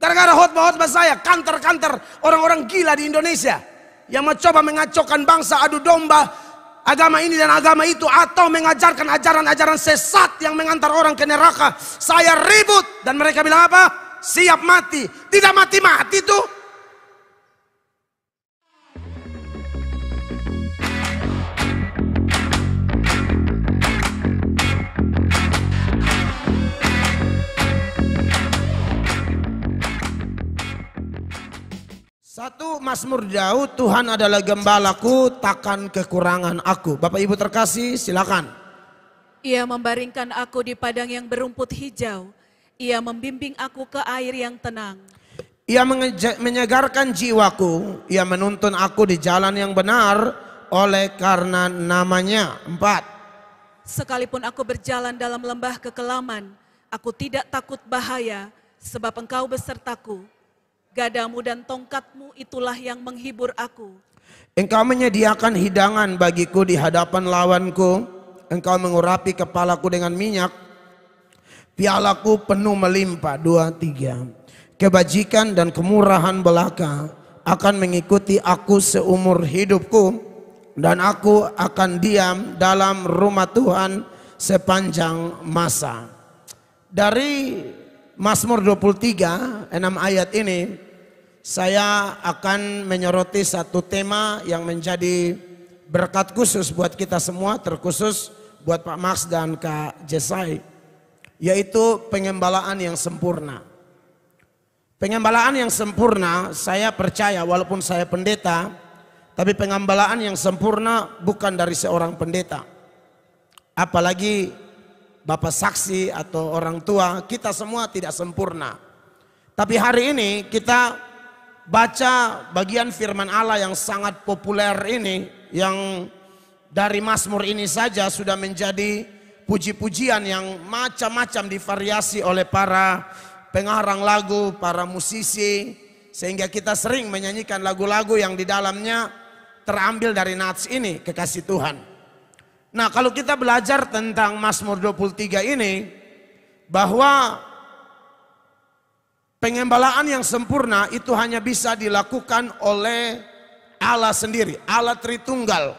Gara-gara khotbah-khotbah saya, kantor-kantor orang-orang gila di Indonesia yang mencoba mengacaukan bangsa, adu domba agama ini dan agama itu, atau mengajarkan ajaran-ajaran sesat yang mengantar orang ke neraka. Saya ribut dan mereka bilang apa? Siap mati. Tidak mati-mati tuh. Satu, Mazmur Daud, Tuhan adalah gembalaku, takkan kekurangan aku. Bapak Ibu terkasih, silakan. Ia membaringkan aku di padang yang berumput hijau. Ia membimbing aku ke air yang tenang. Ia menyegarkan jiwaku. Ia menuntun aku di jalan yang benar oleh karena namanya. 4. Sekalipun aku berjalan dalam lembah kekelaman, aku tidak takut bahaya, sebab Engkau besertaku. Gadamu dan tongkatmu itulah yang menghibur aku. Engkau menyediakan hidangan bagiku di hadapan lawanku. Engkau mengurapi kepalaku dengan minyak. Pialaku penuh melimpah. 2, 3. Kebajikan dan kemurahan belaka akan mengikuti aku seumur hidupku. Dan aku akan diam dalam rumah Tuhan sepanjang masa. Dari Mazmur 23, 6 ayat ini, saya akan menyoroti satu tema yang menjadi berkat khusus buat kita semua, terkhusus buat Pak Max dan Kak Jesai, yaitu pengembalaan yang sempurna. Pengembalaan yang sempurna, saya percaya walaupun saya pendeta, tapi pengembalaan yang sempurna bukan dari seorang pendeta. Apalagi Bapak saksi atau orang tua, kita semua tidak sempurna. Tapi hari ini kita baca bagian firman Allah yang sangat populer ini, yang dari Mazmur ini saja sudah menjadi puji-pujian yang macam-macam divariasi oleh para pengarang lagu, para musisi, sehingga kita sering menyanyikan lagu-lagu yang di dalamnya terambil dari nats ini, kekasih Tuhan. Nah, kalau kita belajar tentang Mazmur 23 ini, bahwa pengembalaan yang sempurna itu hanya bisa dilakukan oleh Allah sendiri, Allah Tritunggal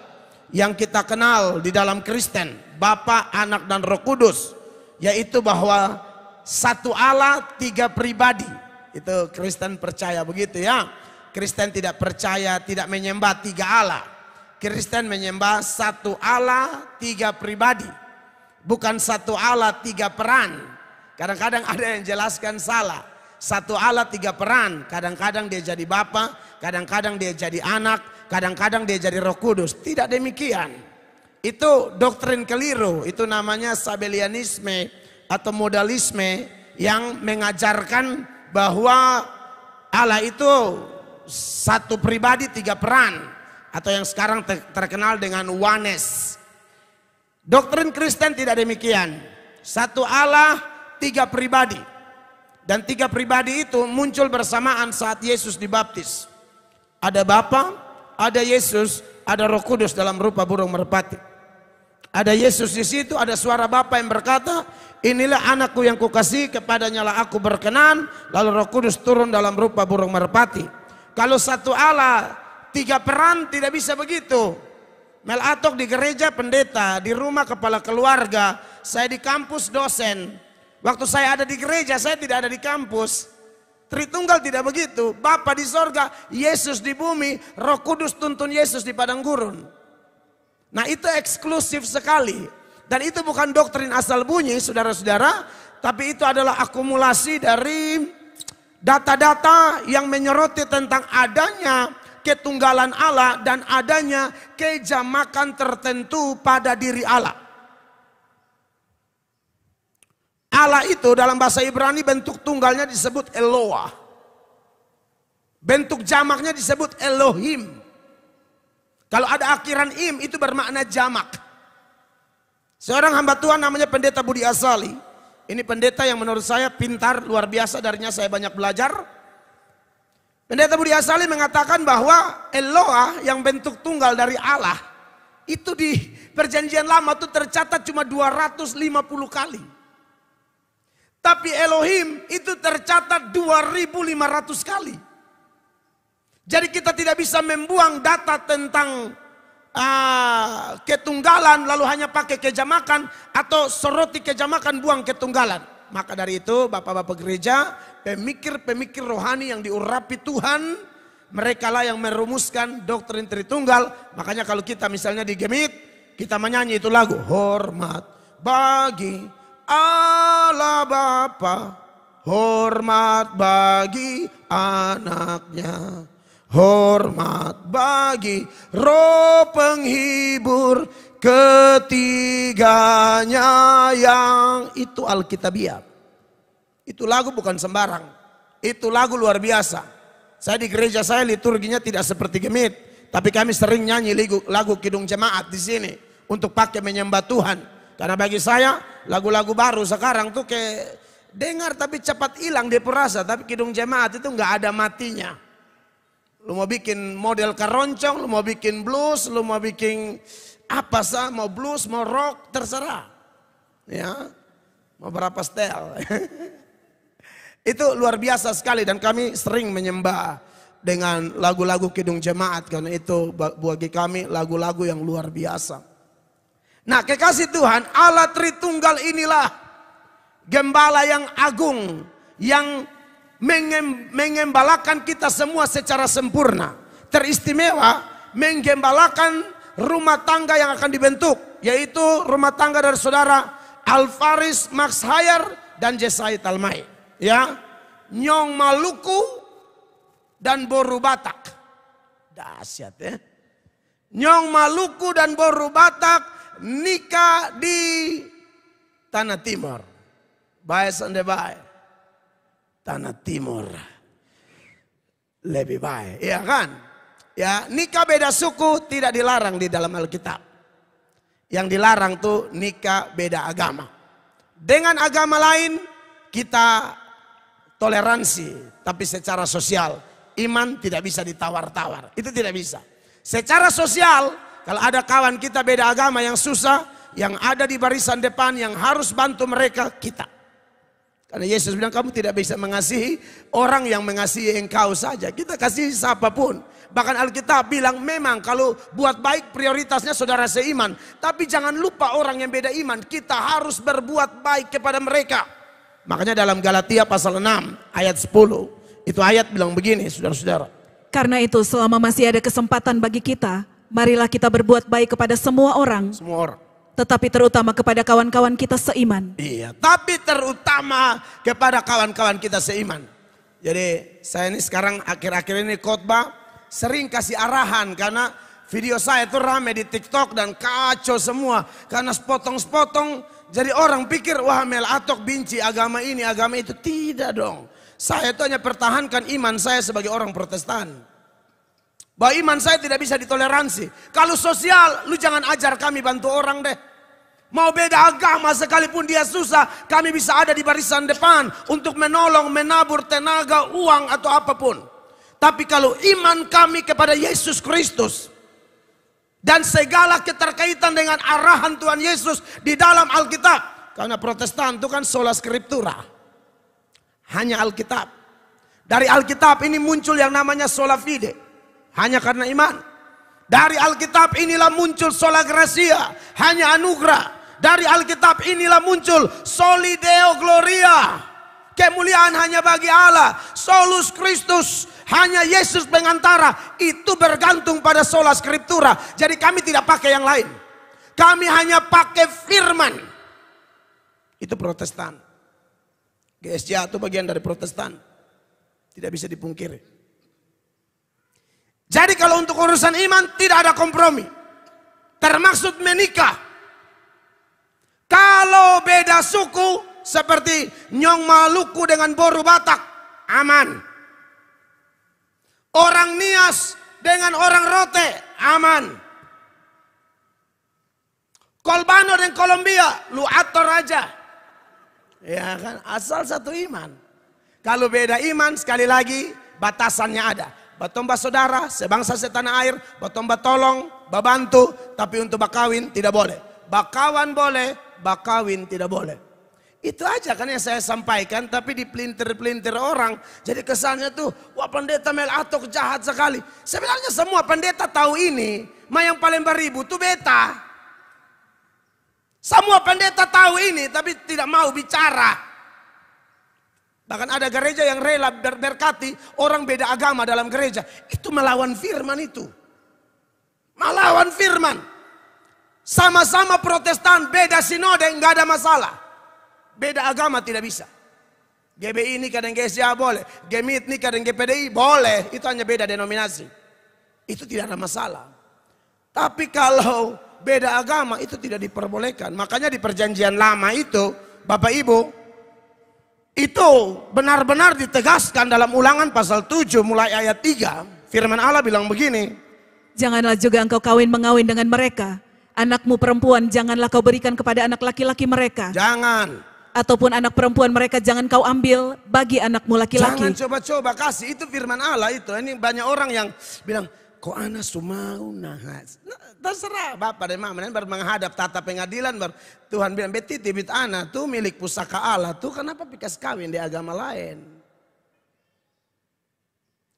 yang kita kenal di dalam Kristen, Bapa, Anak, dan Roh Kudus, yaitu bahwa satu Allah, 3 pribadi. Itu Kristen percaya begitu ya. Kristen tidak percaya, tidak menyembah 3 Allah. Kristen menyembah satu Allah, 3 pribadi. Bukan satu Allah, 3 peran. Kadang-kadang ada yang jelaskan salah. Satu Allah, 3 peran. Kadang-kadang dia jadi Bapa, kadang-kadang dia jadi Anak, kadang-kadang dia jadi Roh Kudus. Tidak demikian. Itu doktrin keliru. Itu namanya Sabellianisme atau modalisme yang mengajarkan bahwa Allah itu satu pribadi, 3 peran. Atau yang sekarang terkenal dengan oneness. Doktrin Kristen tidak demikian. Satu Allah, 3 pribadi. Dan 3 pribadi itu muncul bersamaan saat Yesus dibaptis. Ada Bapa, ada Yesus, ada Roh Kudus dalam rupa burung merpati. Ada Yesus di situ, ada suara Bapa yang berkata, inilah anakku yang kukasihi, kepadanya lah aku berkenan. Lalu Roh Kudus turun dalam rupa burung merpati. Kalau satu Allah, 3 peran, tidak bisa begitu. Mel Atok di gereja pendeta, di rumah kepala keluarga, saya di kampus dosen. Waktu saya ada di gereja, saya tidak ada di kampus. Tritunggal tidak begitu. Bapa di sorga, Yesus di bumi, Roh Kudus tuntun Yesus di padang gurun. Nah, itu eksklusif sekali. Dan itu bukan doktrin asal bunyi, saudara-saudara, tapi itu adalah akumulasi dari data-data yang menyoroti tentang adanya ketunggalan Allah dan adanya kejamakan tertentu pada diri Allah. Allah itu dalam bahasa Ibrani bentuk tunggalnya disebut Eloah. Bentuk jamaknya disebut Elohim. Kalau ada akhiran im itu bermakna jamak. Seorang hamba Tuhan namanya Pendeta Budi Asali. Ini pendeta yang menurut saya pintar, luar biasa, darinya saya banyak belajar. Pendeta Budi Asali mengatakan bahwa Eloah yang bentuk tunggal dari Allah itu di perjanjian lama itu tercatat cuma 250 kali. Tapi Elohim itu tercatat 2.500 kali. Jadi kita tidak bisa membuang data tentang ketunggalan lalu hanya pakai kejamakan atau soroti kejamakan buang ketunggalan. Maka dari itu bapak-bapak gereja, pemikir-pemikir rohani yang diurapi Tuhan, mereka lah yang merumuskan doktrin Tritunggal. Makanya kalau kita misalnya di Gemit, kita menyanyi itu lagu, hormat bagi Allah Bapa, hormat bagi anaknya, hormat bagi Roh penghibur ketiganya yang itu Alkitabiah. Itu lagu bukan sembarang. Itu lagu luar biasa. Saya di gereja saya liturginya tidak seperti Gemit, tapi kami sering nyanyi lagu Kidung Jemaat di sini untuk pakai menyembah Tuhan. Karena bagi saya lagu-lagu baru sekarang tuh kayak dengar tapi cepat hilang dia perasa. Tapi Kidung Jemaat itu nggak ada matinya. Lu mau bikin model keroncong, lu mau bikin blues, lu mau bikin apa sah, mau blues, mau rock, terserah. Ya, mau berapa style. Itu luar biasa sekali dan kami sering menyembah dengan lagu-lagu Kidung Jemaat. Karena itu bagi kami lagu-lagu yang luar biasa. Nah, kekasih Tuhan, Allah Tritunggal inilah gembala yang agung, yang mengembalakan kita semua secara sempurna. Teristimewa menggembalakan rumah tangga yang akan dibentuk, yaitu rumah tangga dari saudara Alvaris Max Hayer dan Jesai Talmai. Ya, Nyong Maluku dan Boru Batak. Dahsyat ya. Nyong Maluku dan Boru Batak nikah di Tanah Timur. Baik sende baik. Tanah Timur lebih baik, ya kan? Ya, nikah beda suku tidak dilarang di dalam Alkitab. Yang dilarang tuh nikah beda agama. Dengan agama lain kita toleransi, tapi secara sosial iman tidak bisa ditawar-tawar. Itu tidak bisa. Secara sosial, kalau ada kawan kita beda agama yang susah, yang ada di barisan depan yang harus bantu mereka, kita. Karena Yesus bilang kamu tidak bisa mengasihi orang yang mengasihi engkau saja. Kita kasih siapapun. Bahkan Alkitab bilang memang kalau buat baik prioritasnya saudara seiman. Tapi jangan lupa orang yang beda iman. Kita harus berbuat baik kepada mereka. Makanya dalam Galatia pasal 6 ayat 10. Itu ayat bilang begini saudara-saudara. Karena itu selama masih ada kesempatan bagi kita, marilah kita berbuat baik kepada semua orang. Semua orang. Tetapi terutama kepada kawan-kawan kita seiman. Iya, tapi terutama kepada kawan-kawan kita seiman. Jadi saya ini sekarang akhir-akhir ini khotbah sering kasih arahan karena video saya itu rame di TikTok dan kacau semua. Karena sepotong-sepotong jadi orang pikir wah Mel Atok benci agama ini agama itu. Tidak dong. Saya itu hanya pertahankan iman saya sebagai orang Protestan. Bahwa iman saya tidak bisa ditoleransi. Kalau sosial, lu jangan ajar kami bantu orang deh. Mau beda agama sekalipun dia susah, kami bisa ada di barisan depan untuk menolong, menabur tenaga, uang atau apapun. Tapi kalau iman kami kepada Yesus Kristus dan segala keterkaitan dengan arahan Tuhan Yesus di dalam Alkitab. Karena Protestan itu kan sola scriptura. Hanya Alkitab. Dari Alkitab ini muncul yang namanya sola fide. Hanya karena iman. Dari Alkitab inilah muncul sola gratia, hanya anugerah. Dari Alkitab inilah muncul soli deo gloria, kemuliaan hanya bagi Allah. Solus Christus, hanya Yesus pengantara. Itu bergantung pada sola scriptura. Jadi kami tidak pakai yang lain. Kami hanya pakai firman. Itu Protestan. GSJ itu bagian dari Protestan. Tidak bisa dipungkiri. Jadi kalau untuk urusan iman tidak ada kompromi. Termaksud menikah. Kalau beda suku seperti Nyong Maluku dengan Boru Batak, aman. Orang Nias dengan orang Rote, aman. Kolbano dan Kolombia, lu atur aja. Ya kan, asal satu iman. Kalau beda iman sekali lagi batasannya ada. Batomba saudara, sebangsa setanah air, batomba tolong, babantu, tapi untuk bakawin tidak boleh. Bakawan boleh, bakawin tidak boleh. Itu aja kan yang saya sampaikan, tapi dipelintir-pelintir orang. Jadi kesannya tuh, wah pendeta Mel Atok jahat sekali. Sebenarnya semua pendeta tahu ini, yang paling beribu tuh beta. Semua pendeta tahu ini, tapi tidak mau bicara. Bahkan ada gereja yang rela berkati orang beda agama dalam gereja. Itu melawan firman itu. Melawan firman. Sama-sama Protestan, beda sinode, nggak ada masalah. Beda agama tidak bisa. GBI ini kadang GSA boleh, GMIT ini kadang GPDI boleh. Itu hanya beda denominasi. Itu tidak ada masalah. Tapi kalau beda agama itu tidak diperbolehkan. Makanya di perjanjian lama itu, Bapak Ibu, itu benar-benar ditegaskan dalam Ulangan pasal 7 mulai ayat 3. Firman Allah bilang begini. Janganlah juga engkau kawin-mengawin dengan mereka. Anakmu perempuan janganlah kau berikan kepada anak laki-laki mereka. Jangan. Ataupun anak perempuan mereka jangan kau ambil bagi anakmu laki-laki. Jangan coba-coba kasih, itu firman Allah itu. Ini banyak orang yang bilang, kok anak sumau nahas. Nah, terserah Bapak dan Mama, baru menghadap tata pengadilan, baru Tuhan bilang, beti tibit anak tuh milik pusaka Allah tuh, kenapa pikas kawin di agama lain?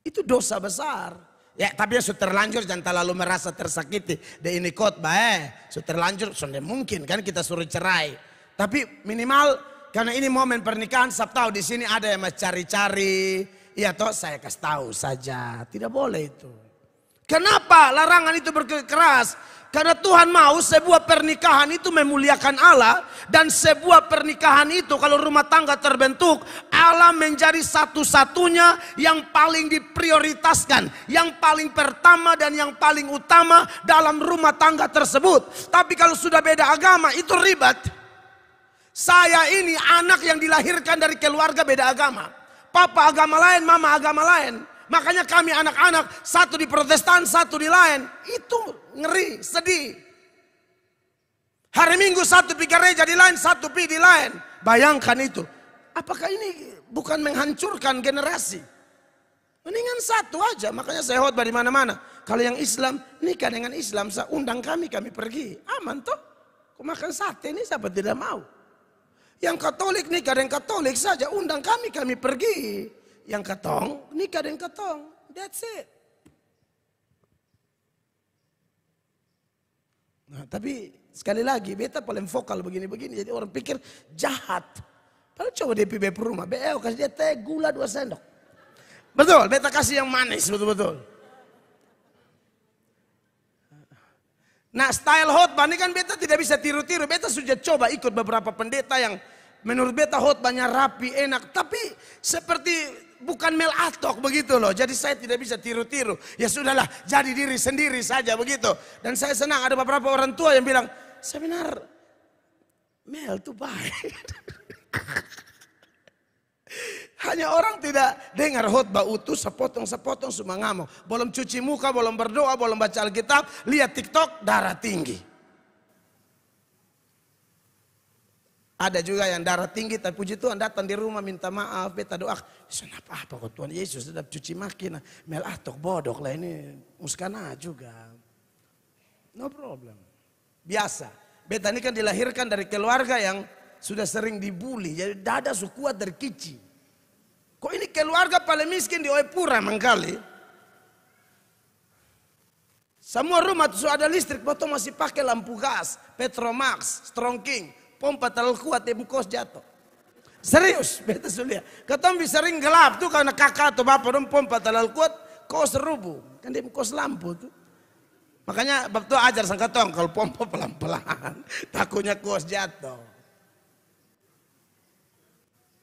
Itu dosa besar. Ya tapi ya sudah terlanjur, jangan terlalu merasa tersakiti. De ini khotbah sudah terlanjur, sudah mungkin kan kita suruh cerai. Tapi minimal karena ini momen pernikahan, saya tahu di sini ada yang mencari-cari. Ya toh saya kasih tahu saja, tidak boleh itu. Kenapa larangan itu berkeras? Karena Tuhan mau sebuah pernikahan itu memuliakan Allah. Dan sebuah pernikahan itu kalau rumah tangga terbentuk, Allah menjadi satu-satunya yang paling diprioritaskan. Yang paling pertama dan yang paling utama dalam rumah tangga tersebut. Tapi kalau sudah beda agama itu ribet. Saya ini anak yang dilahirkan dari keluarga beda agama. Papa agama lain, mama agama lain. Makanya kami anak-anak, satu di Protestan, satu di lain. Itu ngeri, sedih. Hari Minggu satu pergi gereja di lain, satu pergi di lain. Bayangkan itu. Apakah ini bukan menghancurkan generasi? Mendingan satu aja, makanya saya khotbah di mana-mana. Kalau yang Islam, nikah dengan Islam, saya undang kami pergi. Aman toh? Kau makan sate ini siapa tidak mau? Yang Katolik nikah dengan Katolik saja, undang kami pergi. Yang ketong nikah dengan ketong, that's it. Nah tapi sekali lagi beta paling vokal begini-begini, jadi orang pikir jahat. Padahal coba dia pergi rumah, BL kasih dia teh gula 2 sendok. Betul, beta kasih yang manis betul-betul. Nah style khotbah ini kan beta tidak bisa tiru-tiru. Beta sudah coba ikut beberapa pendeta yang menurut beta khotbahnya rapi, enak. Tapi seperti bukan Mel Atok begitu loh. Jadi saya tidak bisa tiru-tiru. Ya sudahlah, jadi diri sendiri saja begitu. Dan saya senang ada beberapa orang tua yang bilang, sebenarnya Mel itu baik. Hanya orang tidak dengar khotbah utuh, sepotong-sepotong semua ngamuk. Belum cuci muka, belum berdoa, belum baca Alkitab, lihat TikTok, darah tinggi. Ada juga yang darah tinggi, tapi puji Tuhan datang di rumah minta maaf, beta doa. Kenapa kok Tuhan Yesus tetap cuci makin, Mel Atok bodoh lah ini, muskana juga. No problem. Biasa. Beta ini kan dilahirkan dari keluarga yang sudah sering dibully, jadi dada su kuat dari kecil. Kok ini keluarga paling miskin di Oepura mangkali. Semua rumah tuh ada listrik, potong masih pakai lampu gas, Petromax, Strong King, pompa terlalu kuat, kos jatuh. Serius, beta sulia. Ketombi sering gelap tuh karena kakak atau bapak dong pompa terlalu kuat, kos rubuh. Kan dia kos lampu tuh. Makanya bapak tuh ajar sang ketong kalau pompa pelan-pelan, takutnya kos jatuh.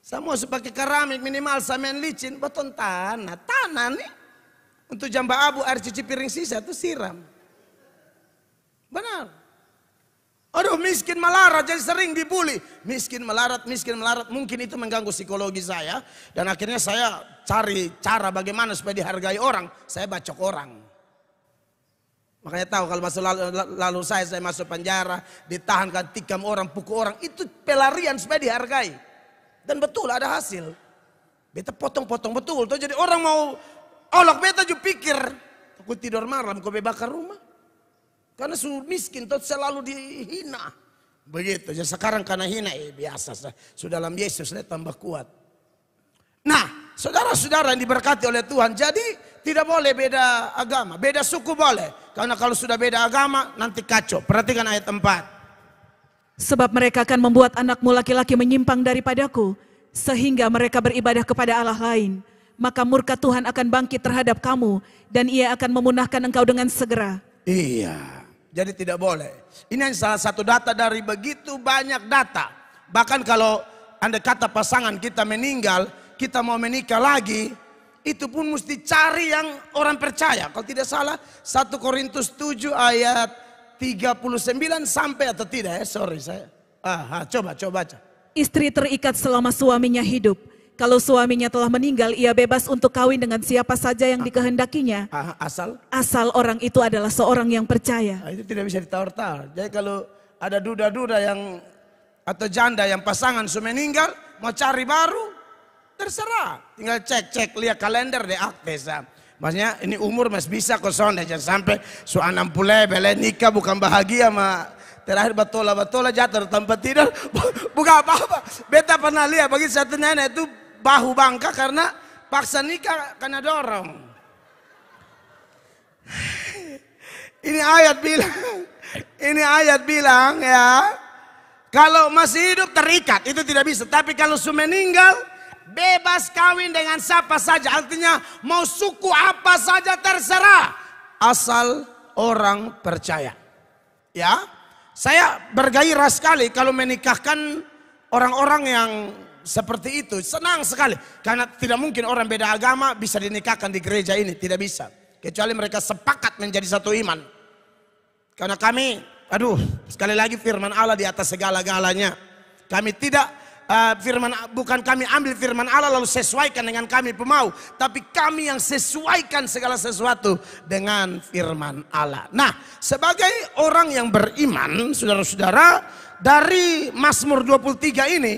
Semua pakai keramik minimal semen licin, beton tanah nih. Untuk jamba abu air cuci piring sisa itu siram. Benar. Aduh miskin melarat jadi sering dibully. Miskin melarat. Mungkin itu mengganggu psikologi saya. Dan akhirnya saya cari cara bagaimana supaya dihargai orang. Saya bacok orang. Makanya tahu kalau masa lalu saya masuk penjara. Ditahankan, tikam orang, pukul orang. Itu pelarian supaya dihargai. Dan betul ada hasil. Beta potong-potong betul. Tuh, jadi orang mau olok beta juga pikir. Aku tidur malam kau bakar rumah. Karena su miskin tuh selalu dihina. Begitu. Jadi sekarang karena hina, biasa. Sudah dalam Yesus tambah kuat. Nah, saudara-saudara yang diberkati oleh Tuhan. Jadi tidak boleh beda agama. Beda suku boleh. Karena kalau sudah beda agama nanti kacau. Perhatikan ayat 4. Sebab mereka akan membuat anakmu laki-laki menyimpang daripadaku, sehingga mereka beribadah kepada Allah lain. Maka murka Tuhan akan bangkit terhadap kamu, dan ia akan memunahkan engkau dengan segera. Iya, jadi tidak boleh. Ini salah satu data dari begitu banyak data. Bahkan kalau andai kata pasangan kita meninggal, kita mau menikah lagi, itu pun mesti cari yang orang percaya. Kalau tidak salah 1 Korintus 7 ayat 39 sampai atau tidak ya, sorry saya. Coba baca. Istri terikat selama suaminya hidup. Kalau suaminya telah meninggal, ia bebas untuk kawin dengan siapa saja yang dikehendakinya. Asal orang itu adalah seorang yang percaya. Itu tidak bisa ditawar-tawar. Jadi kalau ada duda-duda yang atau janda yang pasangan sudah meninggal, mau cari baru, terserah. Tinggal cek lihat kalender deh aktes. Maksudnya ini umur masih bisa kosong, jangan sampai 60 bele nikah bukan bahagia sama. Terakhir batola jatuh di tempat tidur. Bukan apa-apa. Beta pernah lihat bagi satu nenek itu bahu bangka karena paksa nikah karena dorong. Ini ayat bilang ya, kalau masih hidup terikat itu tidak bisa. Tapi kalau sudah meninggal bebas kawin dengan siapa saja. Artinya mau suku apa saja terserah. Asal orang percaya. Ya. Saya bergairah sekali kalau menikahkan orang-orang yang seperti itu. Senang sekali. Karena tidak mungkin orang beda agama bisa dinikahkan di gereja ini. Tidak bisa. Kecuali mereka sepakat menjadi satu iman. Karena kami, sekali lagi firman Allah di atas segala-galanya. Kami tidak, bukan kami ambil firman Allah lalu sesuaikan dengan kami pemau. Tapi kami yang sesuaikan segala sesuatu dengan firman Allah. Nah, sebagai orang yang beriman, saudara-saudara, dari Mazmur 23 ini,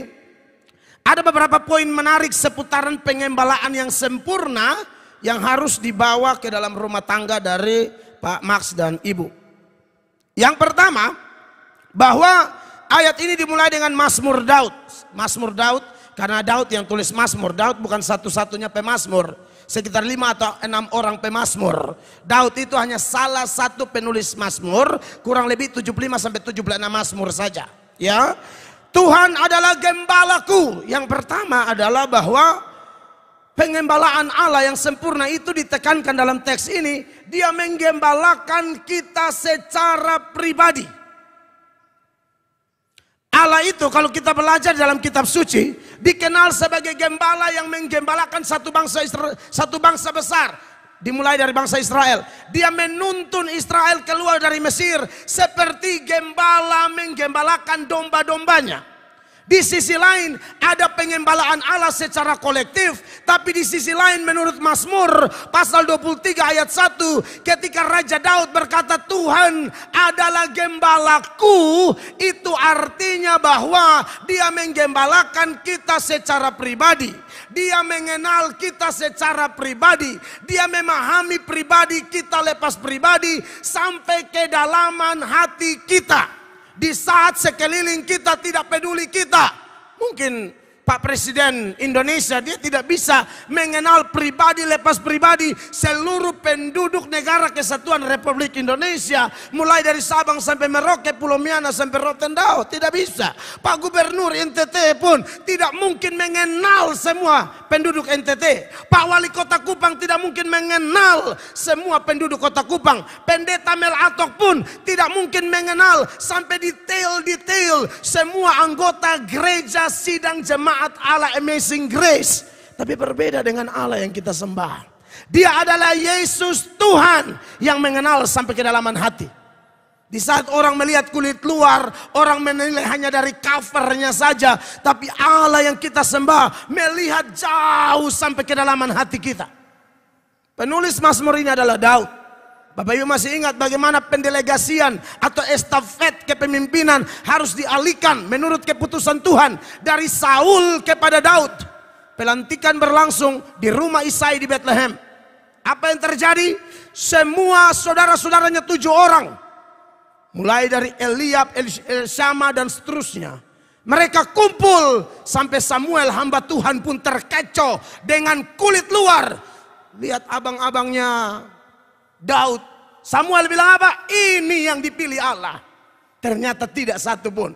ada beberapa poin menarik seputaran pengembalaan yang sempurna yang harus dibawa ke dalam rumah tangga dari Pak Max dan Ibu. Yang pertama, bahwa ayat ini dimulai dengan Mazmur Daud. Mazmur Daud, karena Daud yang tulis Mazmur. Daud bukan satu-satunya pemazmur. Sekitar 5 atau 6 orang pemazmur. Daud itu hanya salah satu penulis Mazmur, kurang lebih 75 sampai 76 Mazmur saja. Ya. Tuhan adalah gembalaku. Yang pertama adalah bahwa pengembalaan Allah yang sempurna itu ditekankan dalam teks ini. Dia menggembalakan kita secara pribadi. Allah itu kalau kita belajar dalam kitab suci dikenal sebagai gembala yang menggembalakan satu bangsa besar. Dimulai dari bangsa Israel. Dia menuntun Israel keluar dari Mesir seperti gembala menggembalakan domba-dombanya. Di sisi lain ada pengembalaan Allah secara kolektif. Tapi di sisi lain menurut Mazmur pasal 23 ayat 1. Ketika Raja Daud berkata Tuhan adalah gembalaku. Itu artinya bahwa dia menggembalakan kita secara pribadi. Dia mengenal kita secara pribadi. Dia memahami pribadi kita lepas pribadi. Sampai kedalaman hati kita. Di saat sekeliling kita tidak peduli kita. Mungkin Pak Presiden Indonesia dia tidak bisa mengenal pribadi lepas pribadi seluruh penduduk negara kesatuan Republik Indonesia. Mulai dari Sabang sampai Merauke, Pulau Miana sampai Rotendao. Tidak bisa. Pak Gubernur NTT pun tidak mungkin mengenal semua penduduk NTT. Pak Wali Kota Kupang tidak mungkin mengenal semua penduduk Kota Kupang. Pendeta Mel Atok pun tidak mungkin mengenal sampai detail-detail semua anggota gereja sidang jemaat Allah Amazing Grace. Tapi berbeda dengan Allah yang kita sembah. Dia adalah Yesus Tuhan yang mengenal sampai kedalaman hati. Di saat orang melihat kulit luar, orang menilai hanya dari covernya saja. Tapi Allah yang kita sembah melihat jauh sampai kedalaman hati kita. Penulis Mazmur ini adalah Daud. Bapak Ibu masih ingat bagaimana pendelegasian atau estafet kepemimpinan harus dialihkan menurut keputusan Tuhan dari Saul kepada Daud. Pelantikan berlangsung di rumah Isai di Bethlehem. Apa yang terjadi? Semua saudara-saudaranya 7 orang mulai dari Eliab, Elishama dan seterusnya. Mereka kumpul sampai Samuel hamba Tuhan pun terkecoh dengan kulit luar. Lihat abang-abangnya Daud. Samuel bilang apa? Ini yang dipilih Allah. Ternyata tidak satu pun.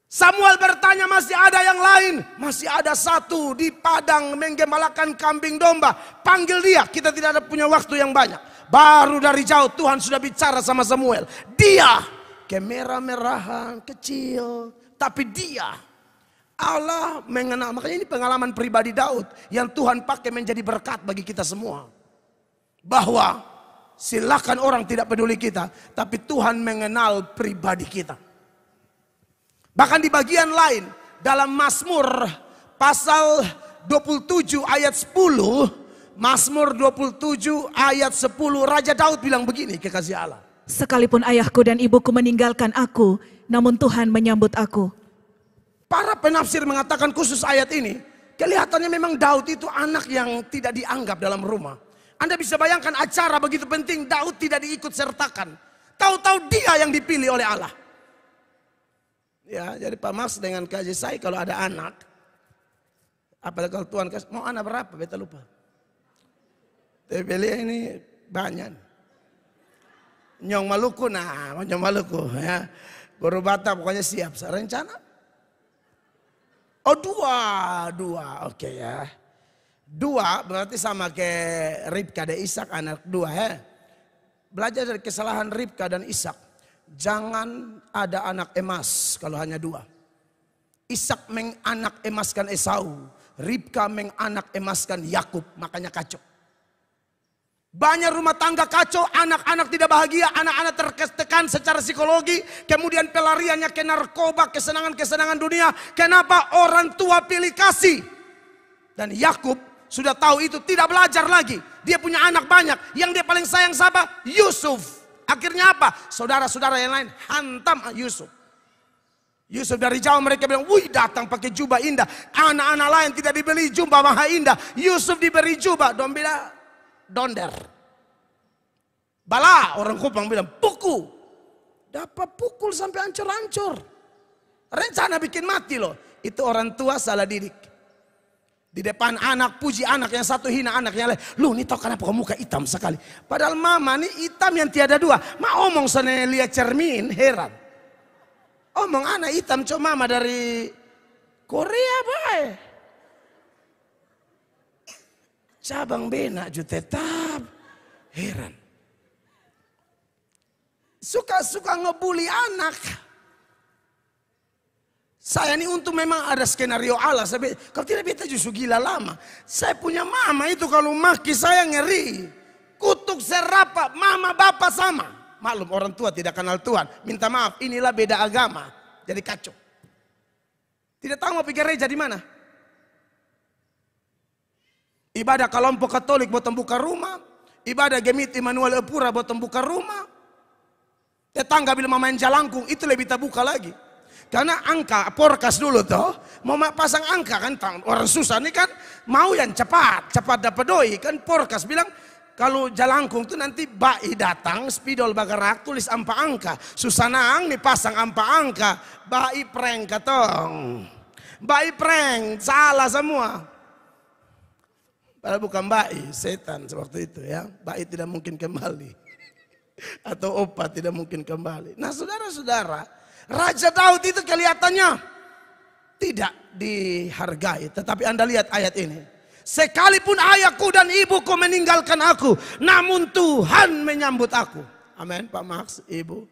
Samuel bertanya, masih ada yang lain? Masih ada satu di padang menggembalakan kambing domba. Panggil dia, kita tidak ada punya waktu yang banyak. Baru dari jauh Tuhan sudah bicara sama Samuel. Dia kemerah-merahan, kecil. Tapi dia, Allah mengenal. Makanya ini pengalaman pribadi Daud yang Tuhan pakai menjadi berkat bagi kita semua. Bahwa silakan orang tidak peduli kita, tapi Tuhan mengenal pribadi kita. Bahkan di bagian lain dalam Mazmur pasal 27 ayat 10, Mazmur 27 ayat 10, Raja Daud bilang begini, kekasih Allah. Sekalipun ayahku dan ibuku meninggalkan aku, namun Tuhan menyambut aku. Para penafsir mengatakan khusus ayat ini, kelihatannya memang Daud itu anak yang tidak dianggap dalam rumah. Anda bisa bayangkan acara begitu penting, Daud tidak diikut sertakan. Tahu-tahu dia yang dipilih oleh Allah. Ya, jadi Pak Max dengan Kak Jesai kalau ada anak, apalagi kalau Tuhan kasih, mau anak berapa? Beta lupa. Tapi beliau ini banyak. Nyong Maluku, nah Nyong Maluku ya. Guru Batak pokoknya siap. Rencana? Oh dua, oke ya. Dua berarti sama kayak Ribka dan Ishak, anak dua ya. Belajar dari kesalahan Ribka dan Ishak. Jangan ada anak emas kalau hanya dua. Ishak menganak emaskan Esau. Ribka menganak emaskan Yakub, makanya kacau. Banyak rumah tangga kacau, anak-anak tidak bahagia, anak-anak tertekan secara psikologi. Kemudian pelariannya ke narkoba, kesenangan-kesenangan dunia. Kenapa? Orang tua pilih kasih. Dan Yakub sudah tahu itu, tidak belajar lagi. Dia punya anak banyak, yang dia paling sayang siapa? Yusuf. Akhirnya apa? Saudara-saudara yang lain hantam Yusuf. Yusuf dari jauh mereka bilang, wih datang pakai jubah indah. Anak-anak lain tidak dibeli jubah maha indah. Yusuf diberi jubah, dong bilang donder. Bala, orang Kupang bilang puku. Dapat pukul sampai hancur-hancur. Rencana bikin mati loh. Itu orang tua salah didik. Di depan anak, puji anak, yang satu hina anak yang lain. Lu ini tau kenapa kamu muka hitam sekali. Padahal mama nih hitam yang tiada dua. Ma omong sana lihat cermin, heran. Omong anak hitam cuma mama dari Korea bae. Cabang benak ju tetap. Heran. Suka-suka ngebully anak. Saya ini untung memang ada skenario Allah. Kalau tidak beta justru gila lama. Saya punya mama itu kalau maki saya ngeri. Kutuk serapa, mama bapak sama. Maklum orang tua tidak kenal Tuhan. Minta maaf, inilah beda agama. Jadi kacau. Tidak tahu mau pikir gereja di mana. Ibadah kelompok Katolik buat buka rumah. Ibadah Gemit Immanuel Epura buat buka rumah. Tetangga bila mau main jalangkung itu lebih terbuka lagi. Karena angka porkas dulu toh. Mau pasang angka kan orang susah nih kan. Mau yang cepat dapat doi kan porkas bilang. Kalau jalangkung tuh nanti bai datang spidol bagarak tulis ampa angka. Susanang nih pasang ampa angka. Bai prank katong. Bai prank salah semua. Padahal bukan bai, setan seperti itu ya. Bai tidak mungkin kembali. Atau opa tidak mungkin kembali. Nah saudara-saudara, Raja Daud itu kelihatannya tidak dihargai. Tetapi Anda lihat ayat ini. Sekalipun ayahku dan ibuku meninggalkan aku, namun Tuhan menyambut aku. Amin, Pak Max, Ibu.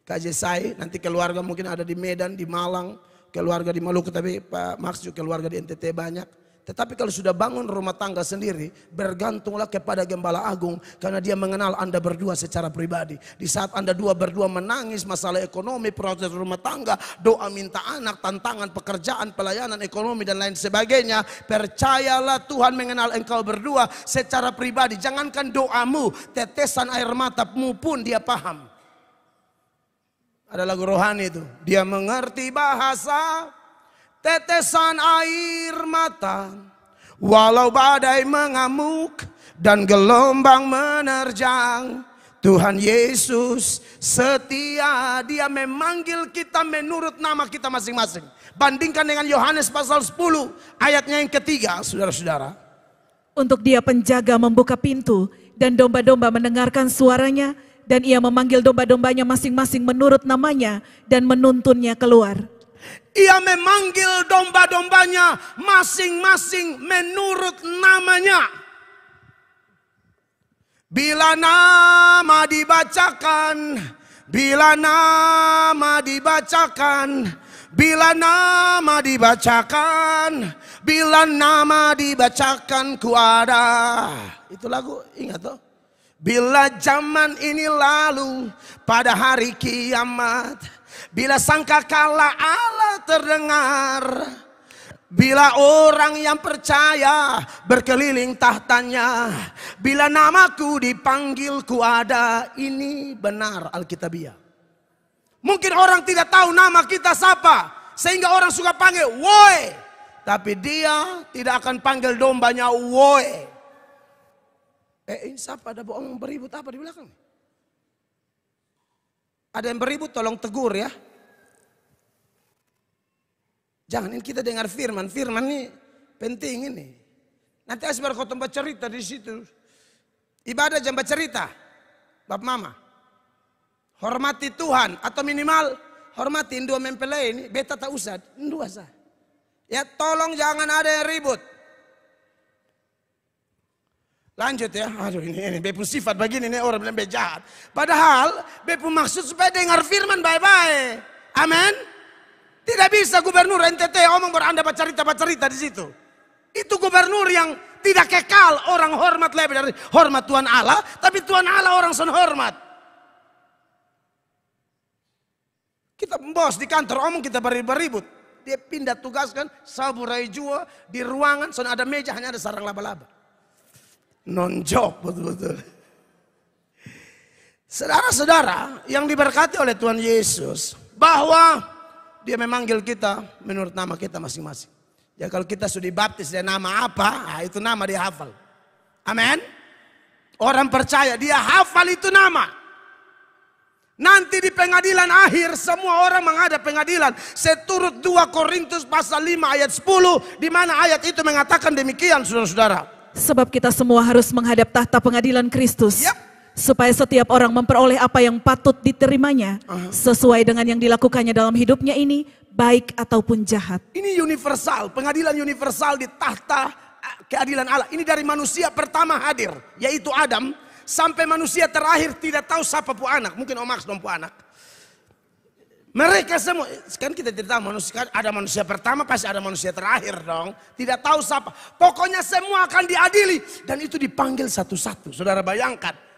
Kak Jesai, nanti keluarga mungkin ada di Medan, di Malang, keluarga di Maluku, tapi Pak Max juga keluarga di NTT banyak. Tetapi kalau sudah bangun rumah tangga sendiri, bergantunglah kepada Gembala Agung. Karena dia mengenal Anda berdua secara pribadi. Di saat Anda berdua menangis masalah ekonomi, proses rumah tangga, doa minta anak, tantangan pekerjaan, pelayanan ekonomi dan lain sebagainya. Percayalah Tuhan mengenal engkau berdua secara pribadi. Jangankan doamu, tetesan air matamu pun dia paham. Ada lagu rohani itu. Dia mengerti bahasa tetesan air mata, walau badai mengamuk dan gelombang menerjang, Tuhan Yesus setia, Dia memanggil kita menurut nama kita masing-masing. Bandingkan dengan Yohanes pasal 10 ayatnya yang ketiga, saudara-saudara. Untuk Dia penjaga membuka pintu, dan domba-domba mendengarkan suaranya, dan Ia memanggil domba-dombanya masing-masing menurut namanya, dan menuntunnya keluar. Ia memanggil domba-dombanya masing-masing menurut namanya. Bila nama dibacakan, bila nama dibacakan, bila nama dibacakan, bila nama dibacakan ku ada. Itu lagu, ingat toh? Bila zaman ini lalu pada hari kiamat, bila sangkakala Allah terdengar, bila orang yang percaya berkeliling tahtanya, bila namaku dipanggil ku ada. Ini benar Alkitabiah. Mungkin orang tidak tahu nama kita siapa, sehingga orang suka panggil woi. Tapi Dia tidak akan panggil dombanya woi. Ini siapa, ada bohong beribut apa di belakang? Ada yang beribut, tolong tegur ya. Jangan, ini kita dengar firman. Firman ini penting ini. Nanti asbar kau tempat cerita di situ. Ibadah jangan bercerita. Bapak mama. Hormati Tuhan. Atau minimal hormatin dua mempelai ini. Beta tak usah. Dua sah. Ya tolong jangan ada yang ribut. Lanjut ya. Aduh ini bepu sifat begini nih orang bilang bejahat. Padahal bepu maksud supaya dengar firman baik-baik. Amin. Tidak bisa gubernur NTT omong beranda baca-cerita di situ. Itu gubernur yang tidak kekal, orang hormat lebih dari hormat Tuhan Allah, tapi Tuhan Allah orang son hormat. Kita bos di kantor omong kita beribut. Dia pindah tugaskan saburai jua di ruangan, son ada meja hanya ada sarang laba-laba. Non-job betul-betul. Saudara-saudara yang diberkati oleh Tuhan Yesus, bahwa Dia memanggil kita menurut nama kita masing-masing. Ya kalau kita sudah dibaptis dengan nama apa, itu nama dia hafal. Amin. Orang percaya dia hafal itu nama. Nanti di pengadilan akhir semua orang menghadap pengadilan. Seturut 2 Korintus pasal 5 ayat 10. Di mana ayat itu mengatakan demikian saudara-saudara. Sebab kita semua harus menghadap tahta pengadilan Kristus. Yep. Supaya setiap orang memperoleh apa yang patut diterimanya. Sesuai dengan yang dilakukannya dalam hidupnya ini, baik ataupun jahat. Ini universal, pengadilan universal di tahta keadilan Allah. Ini dari manusia pertama hadir, yaitu Adam. Sampai manusia terakhir tidak tahu siapa pu anak. Mungkin Om Max dong pu anak. Mereka semua, kan kita tidak tahu manusia, ada manusia pertama pasti ada manusia terakhir dong. Tidak tahu siapa. Pokoknya semua akan diadili. Dan itu dipanggil satu-satu. Saudara bayangkan.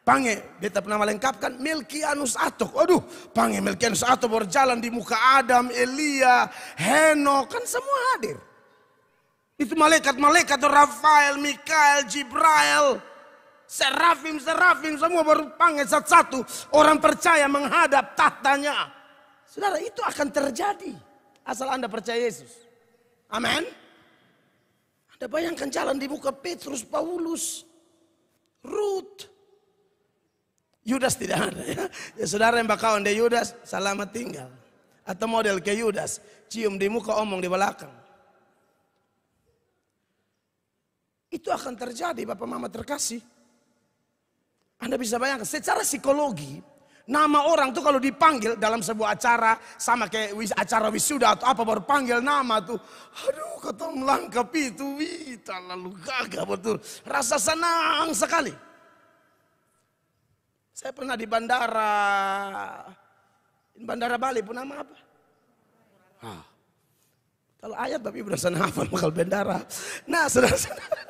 Pange, beta pernah melengkapkan Melkianus Atok. Aduh, pange Melkianus Atok berjalan di muka Adam, Elia, Henok, kan semua hadir. Itu malaikat-malaikat, Rafael, Mikael, Jibrail, Serafim semua baru pange satu-satu. Orang percaya menghadap tahtanya. Saudara, itu akan terjadi asal Anda percaya Yesus. Amin. Anda bayangkan jalan di muka Petrus, Paulus, Ruth. Yudas tidak ada ya. Ya saudara yang bakawan de Yudas, selamat tinggal. Atau model ke Yudas, cium di muka omong di belakang. Itu akan terjadi Bapak Mama terkasih. Anda bisa bayangkan secara psikologi, nama orang tuh kalau dipanggil dalam sebuah acara, sama kayak acara wisuda atau apa baru panggil nama tuh. Aduh kata melangkap itu, lalu gagah betul. Rasa senang sekali. Saya pernah di bandara Bali pun nama apa? Kalau ayat tapi udah sana hafal bakal bandara. Nah saudara-saudara.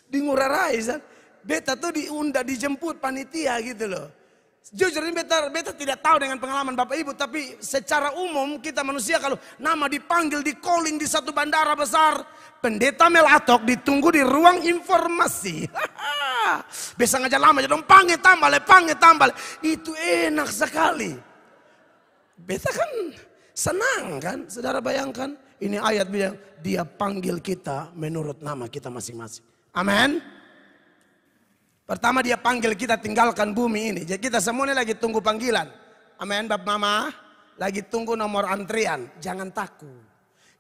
Di Ngurah Rai, beta tuh dijemput panitia gitu loh. Jujur ini beta tidak tahu dengan pengalaman Bapak Ibu, tapi secara umum kita manusia kalau nama dipanggil di calling di satu bandara besar, pendeta Melatok ditunggu di ruang informasi. Bisa ngajak lama aja dong, panggil tambal. Itu enak sekali. Beta kan senang kan, saudara bayangkan. Ini ayat bilang, dia panggil kita menurut nama kita masing-masing. Amin. Pertama dia panggil kita tinggalkan bumi ini. Jadi kita semua ini lagi tunggu panggilan. Amin, Bapak Mama. Lagi tunggu nomor antrian. Jangan takut.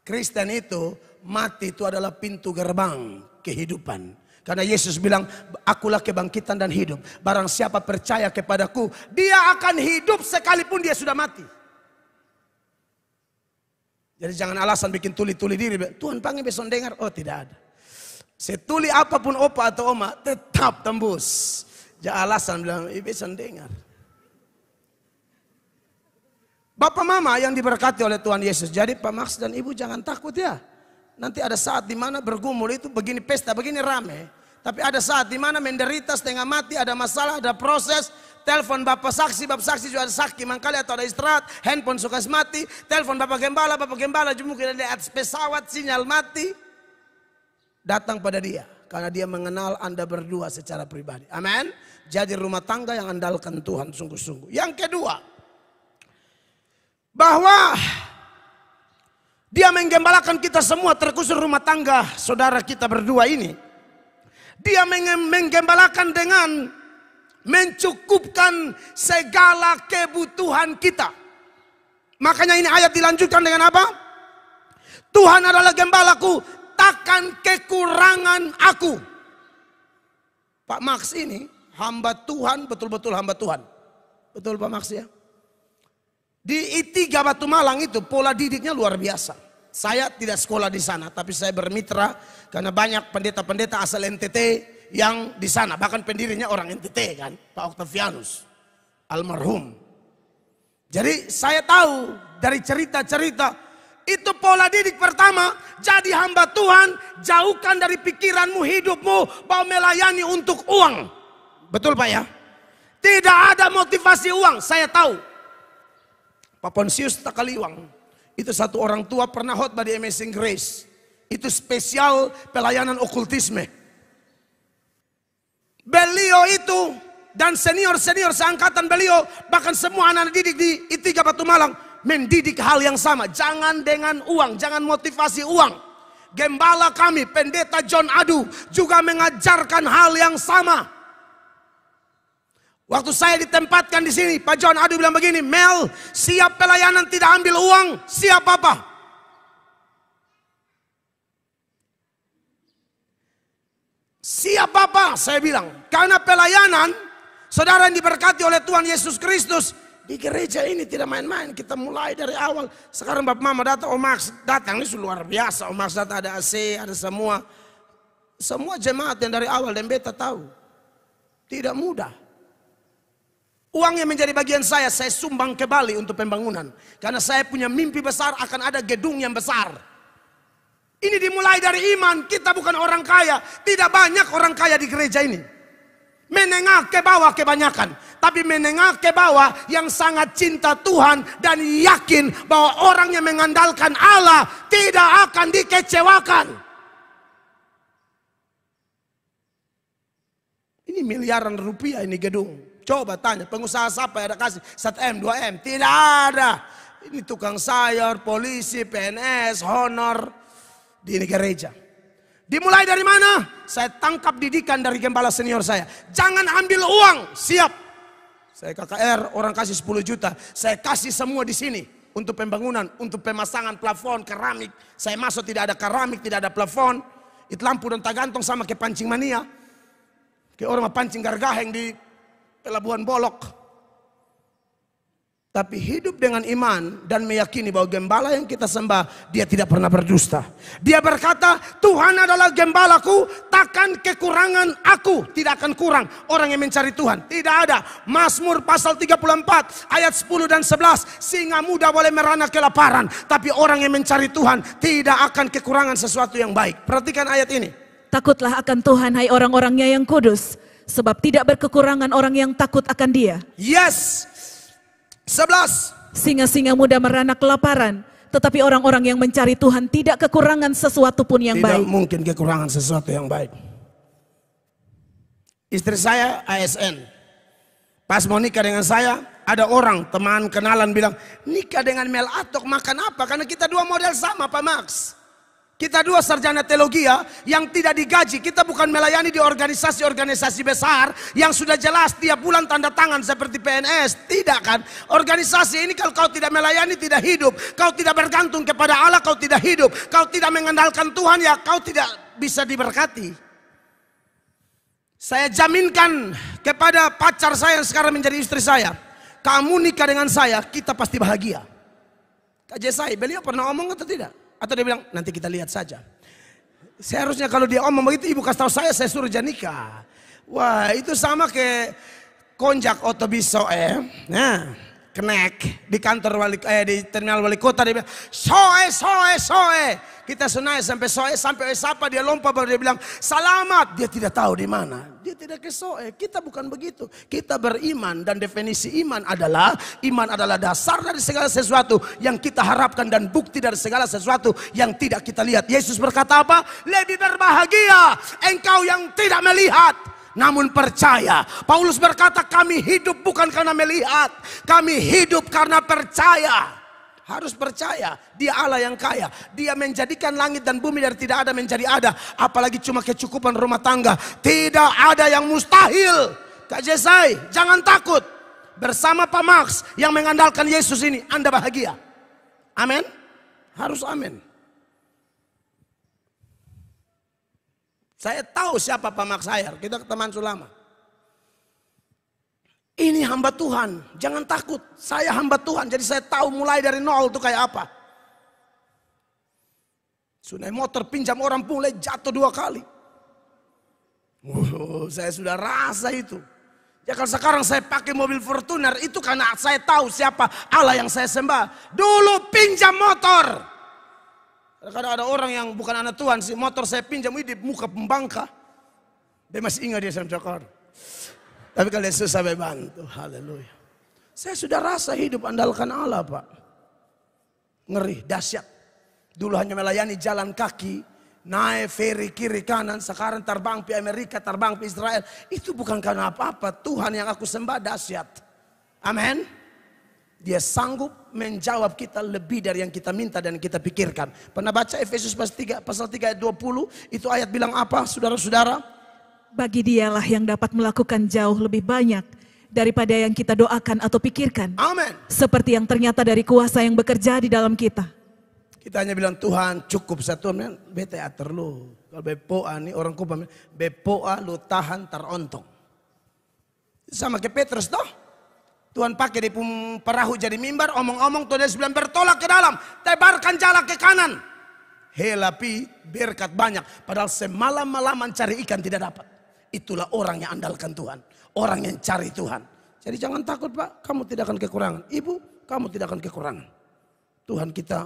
Kristen itu mati itu adalah pintu gerbang kehidupan. Karena Yesus bilang, akulah kebangkitan dan hidup. Barang siapa percaya kepadaku, dia akan hidup sekalipun dia sudah mati. Jadi jangan alasan bikin tuli-tuli diri. Tuhan panggil besok dengar. Oh tidak ada. Setuli apapun opa atau oma tetap tembus. Jangan alasan bilang, bisa dengar. Bapak mama yang diberkati oleh Tuhan Yesus. Jadi Pak Max dan Ibu jangan takut ya. Nanti ada saat di mana bergumul itu begini pesta, begini rame. Tapi ada saat di mana menderita setengah mati, ada masalah, ada proses. Telepon Bapak Saksi juga ada sakit mangkali atau ada istirahat. Handphone suka mati. Telepon Bapak Gembala mungkin ada atas pesawat sinyal mati. Datang pada dia. Karena dia mengenal Anda berdua secara pribadi. Amin. Jadi rumah tangga yang andalkan Tuhan sungguh-sungguh. Yang kedua. Bahwa dia menggembalakan kita semua terkhusus rumah tangga saudara kita berdua ini. Dia menggembalakan dengan mencukupkan segala kebutuhan kita. Makanya ini ayat dilanjutkan dengan apa? Tuhan adalah gembalaku, takkan kekurangan aku. Pak Max ini hamba Tuhan, betul-betul hamba Tuhan. Betul Pak Max ya? Di I3 Batu Malang itu pola didiknya luar biasa. Saya tidak sekolah di sana, tapi saya bermitra karena banyak pendeta-pendeta asal NTT yang di sana. Bahkan pendirinya orang NTT kan, Pak Octavianus, almarhum. Jadi saya tahu dari cerita-cerita itu pola didik pertama. Jadi hamba Tuhan, jauhkan dari pikiranmu, hidupmu bahwa melayani untuk uang. Betul Pak ya? Tidak ada motivasi uang, saya tahu. Pak Ponsius Takaliwang, itu satu orang tua pernah khotbah di Amazing Grace. Itu spesial pelayanan okultisme. Beliau itu dan senior-senior seangkatan beliau, bahkan semua anak didik di I3 Batu Malang, mendidik hal yang sama. Jangan dengan uang, jangan motivasi uang. Gembala kami, pendeta John Adu, juga mengajarkan hal yang sama. Waktu saya ditempatkan di sini, Pak John Adu bilang begini, Mel, siap pelayanan tidak ambil uang, siap apa? Siap apa? Saya bilang, karena pelayanan, saudara yang diberkati oleh Tuhan Yesus Kristus, di gereja ini tidak main-main, kita mulai dari awal. Sekarang Bapak Mama datang, Om Max datang, ini luar biasa. Om Max datang, ada AC, ada semua. Semua jemaat yang dari awal dan beta tahu. Tidak mudah. Uang yang menjadi bagian saya sumbang ke Bali untuk pembangunan. Karena saya punya mimpi besar akan ada gedung yang besar. Ini dimulai dari iman, kita bukan orang kaya. Tidak banyak orang kaya di gereja ini. Menengah ke bawah kebanyakan. Tapi menengah ke bawah yang sangat cinta Tuhan dan yakin bahwa orang yang mengandalkan Allah tidak akan dikecewakan. Ini miliaran rupiah ini gedung. Coba tanya pengusaha siapa yang ada kasih 1M, 2M. Tidak ada. Ini tukang sayur, polisi, PNS, honor di gereja. Dimulai dari mana? Saya tangkap didikan dari gembala senior saya. Jangan ambil uang, siap. Saya KKR, orang kasih 10 juta. Saya kasih semua di sini. Untuk pembangunan, untuk pemasangan plafon, keramik. Saya masuk tidak ada keramik, tidak ada plafon. Itu lampu dan tagantung sama ke pancing mania. Kayak orang pancing gargaheng di Pelabuhan Bolok. Tapi hidup dengan iman dan meyakini bahwa gembala yang kita sembah, dia tidak pernah berdusta. Dia berkata, Tuhan adalah gembalaku, takkan kekurangan aku. Tidak akan kurang orang yang mencari Tuhan. Tidak ada. Mazmur pasal 34 ayat 10 dan 11. Singa muda boleh merana kelaparan, tapi orang yang mencari Tuhan tidak akan kekurangan sesuatu yang baik. Perhatikan ayat ini. Takutlah akan Tuhan, hai orang-orangnya yang kudus, sebab tidak berkekurangan orang yang takut akan Dia. Yes. 11. Singa-singa muda merana kelaparan, tetapi orang-orang yang mencari Tuhan tidak kekurangan sesuatu pun yang baik. Tidak mungkin kekurangan sesuatu yang baik. Istri saya ASN. Pas mau nikah dengan saya, ada orang teman kenalan bilang, nikah dengan Mel Atok makan apa? Karena kita dua model sama Pak Max. Kita 2 sarjana teologi yang tidak digaji. Kita bukan melayani di organisasi-organisasi besar yang sudah jelas tiap bulan tanda tangan seperti PNS. Tidak kan? Organisasi ini kalau kau tidak melayani tidak hidup. Kau tidak bergantung kepada Allah, kau tidak hidup. Kau tidak mengandalkan Tuhan, ya kau tidak bisa diberkati. Saya jaminkan kepada pacar saya yang sekarang menjadi istri saya, kamu nikah dengan saya, kita pasti bahagia. Kak Jesai, beliau pernah omong atau tidak? Atau dia bilang, nanti kita lihat saja. Seharusnya kalau dia omong begitu, ibu kasih tahu saya suruh dia nikah. Wah, itu sama kayak konjak otobiso nah, kenek di kantor di terminal wali kota, dia bilang, soe. Kita senai sampai soe, sampai sapa dia lompat baru dia bilang, selamat. Dia tidak tahu di mana. Dia tidak ke soe. Kita bukan begitu. Kita beriman, dan definisi iman adalah dasar dari segala sesuatu yang kita harapkan dan bukti dari segala sesuatu yang tidak kita lihat. Yesus berkata apa? Lebih berbahagia engkau yang tidak melihat namun percaya. Paulus berkata, kami hidup bukan karena melihat, kami hidup karena percaya. Harus percaya, dia Allah yang kaya. Dia menjadikan langit dan bumi dari tidak ada menjadi ada. Apalagi cuma kecukupan rumah tangga. Tidak ada yang mustahil. Kak Jesai, jangan takut. Bersama Pak Max yang mengandalkan Yesus ini, Anda bahagia. Amin. Harus amin. Saya tahu siapa Pak Max Hayar. Kita teman sulama. Ini hamba Tuhan, jangan takut. Saya hamba Tuhan, jadi saya tahu mulai dari nol itu kayak apa. Sudah motor pinjam orang mulai jatuh 2 kali. Saya sudah rasa itu. Ya kalau sekarang saya pakai mobil Fortuner itu karena saya tahu siapa Allah yang saya sembah. Dulu pinjam motor. Kadang ada orang yang bukan anak Tuhan sih, motor saya pinjam di muka pembangka. Dia masih ingat dia sama Jakarta. Tapi kalau Yesus sampai bantu, haleluya. Saya sudah rasa hidup andalkan Allah, Pak. Ngeri, dahsyat. Dulu hanya melayani jalan kaki, naik ferry kiri kanan, sekarang terbang ke Amerika, terbang ke Israel. Itu bukan karena apa-apa, Tuhan yang aku sembah dahsyat. Amin. Dia sanggup menjawab kita lebih dari yang kita minta dan kita pikirkan. Pernah baca Efesus pasal 3 ayat 20, itu ayat bilang apa, saudara-saudara? Bagi dialah yang dapat melakukan jauh lebih banyak daripada yang kita doakan atau pikirkan. Amin. Seperti yang ternyata dari kuasa yang bekerja di dalam kita. Kita hanya bilang Tuhan cukup satu, bete atur lu. Kalau bepoa nih orang Kuba, bepoa lu tahan terontong. Sama ke Petrus toh. Tuhan pakai di perahu jadi mimbar, omong-omong tuh dia bilang bertolak ke dalam, tebarkan jala ke kanan. Helapi berkat banyak, padahal semalam-malaman cari ikan tidak dapat. Itulah orang yang andalkan Tuhan. Orang yang cari Tuhan. Jadi jangan takut Pak. Kamu tidak akan kekurangan. Ibu, kamu tidak akan kekurangan. Tuhan kita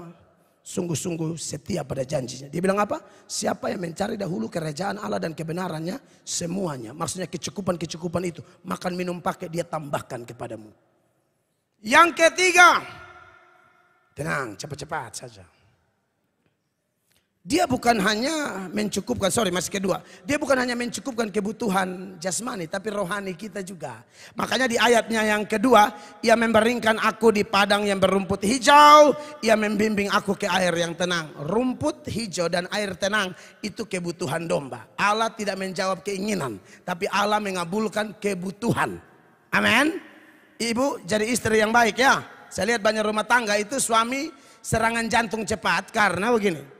sungguh-sungguh setia pada janjinya. Dia bilang apa? Siapa yang mencari dahulu kerajaan Allah dan kebenarannya. Semuanya. Maksudnya kecukupan-kecukupan itu. Makan minum pakai dia tambahkan kepadamu. Yang ketiga. Tenang, cepat-cepat saja. Dia bukan hanya mencukupkan, masih kedua. Dia bukan hanya mencukupkan kebutuhan jasmani, tapi rohani kita juga. Makanya di ayatnya yang kedua, ia membaringkan aku di padang yang berumput hijau. Ia membimbing aku ke air yang tenang. Rumput hijau dan air tenang itu kebutuhan domba. Allah tidak menjawab keinginan, tapi Allah mengabulkan kebutuhan. Amin. Ibu jadi istri yang baik ya. Saya lihat banyak rumah tangga itu suami serangan jantung cepat karena begini.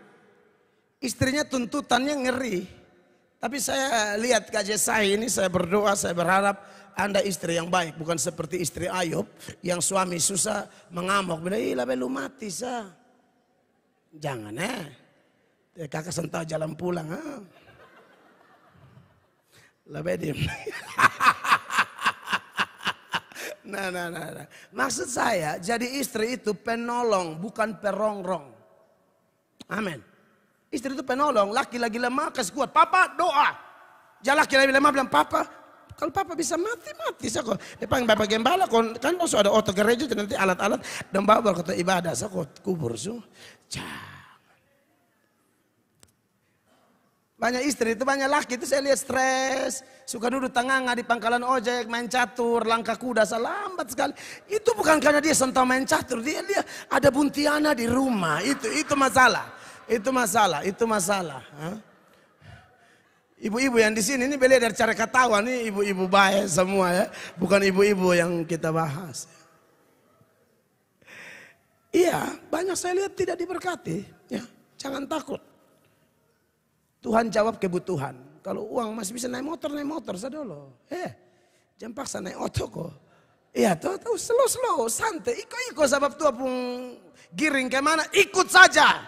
Istrinya tuntutannya ngeri. Tapi saya lihat Kak Jesai ini, saya berdoa, saya berharap Anda istri yang baik. Bukan seperti istri Ayub yang suami susah mengamuk. Bilang, lah lu mati sah. Jangan kakak sentuh jalan pulang. Lebih diem. Nah. Maksud saya jadi istri itu penolong bukan perongrong. Amin. Istri itu penolong, laki lagi lemah kasih kuat. Papa doa. Jangan laki lagi lemah bilang papa. Kalau papa bisa mati. Saya kok depan bapak gembala kan masuk ada otot gereja nanti alat-alat dan bawa kata ibadah. Saya kok kubur su. Banyak istri itu banyak laki itu saya lihat stres. Suka duduk tengah di pangkalan ojek, main catur, langkah kuda, lambat sekali. Itu bukan karena dia sentuh main catur, dia ada buntiana di rumah. Itu masalah. Itu masalah, itu masalah. Ibu-ibu yang di sini ini beli dari cara ketawa nih, ibu-ibu baik semua ya, bukan ibu-ibu yang kita bahas. Iya, banyak saya lihat tidak diberkati. Ya, jangan takut. Tuhan jawab kebutuhan. Kalau uang masih bisa naik motor saja dulu. Jangan paksa naik oto kok. Iya, tuh slow, santai. Iko sebab tua pun giring kemana, ikut saja.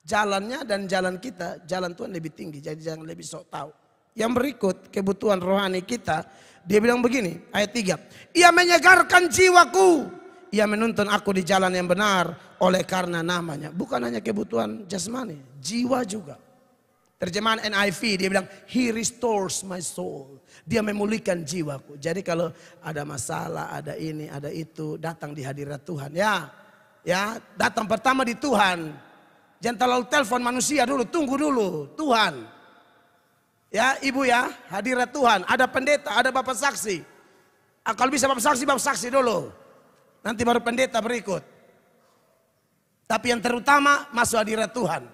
Jalannya dan jalan kita, jalan Tuhan lebih tinggi. Jadi jangan lebih sok tahu. Yang berikut, kebutuhan rohani kita. Dia bilang begini, ayat 3. Ia menyegarkan jiwaku. Ia menuntun aku di jalan yang benar oleh karena namanya. Bukan hanya kebutuhan jasmani, jiwa juga. Terjemahan NIV dia bilang, He restores my soul. Dia memulihkan jiwaku. Jadi kalau ada masalah, ada ini, ada itu, datang di hadirat Tuhan. Ya, datang pertama di Tuhan. Jangan terlalu telepon manusia dulu, tunggu dulu Tuhan. Ya, ibu ya, hadirat Tuhan. Ada pendeta, ada bapak saksi. Kalau bisa bapak saksi dulu. Nanti baru pendeta berikut. Tapi yang terutama masuk hadirat Tuhan.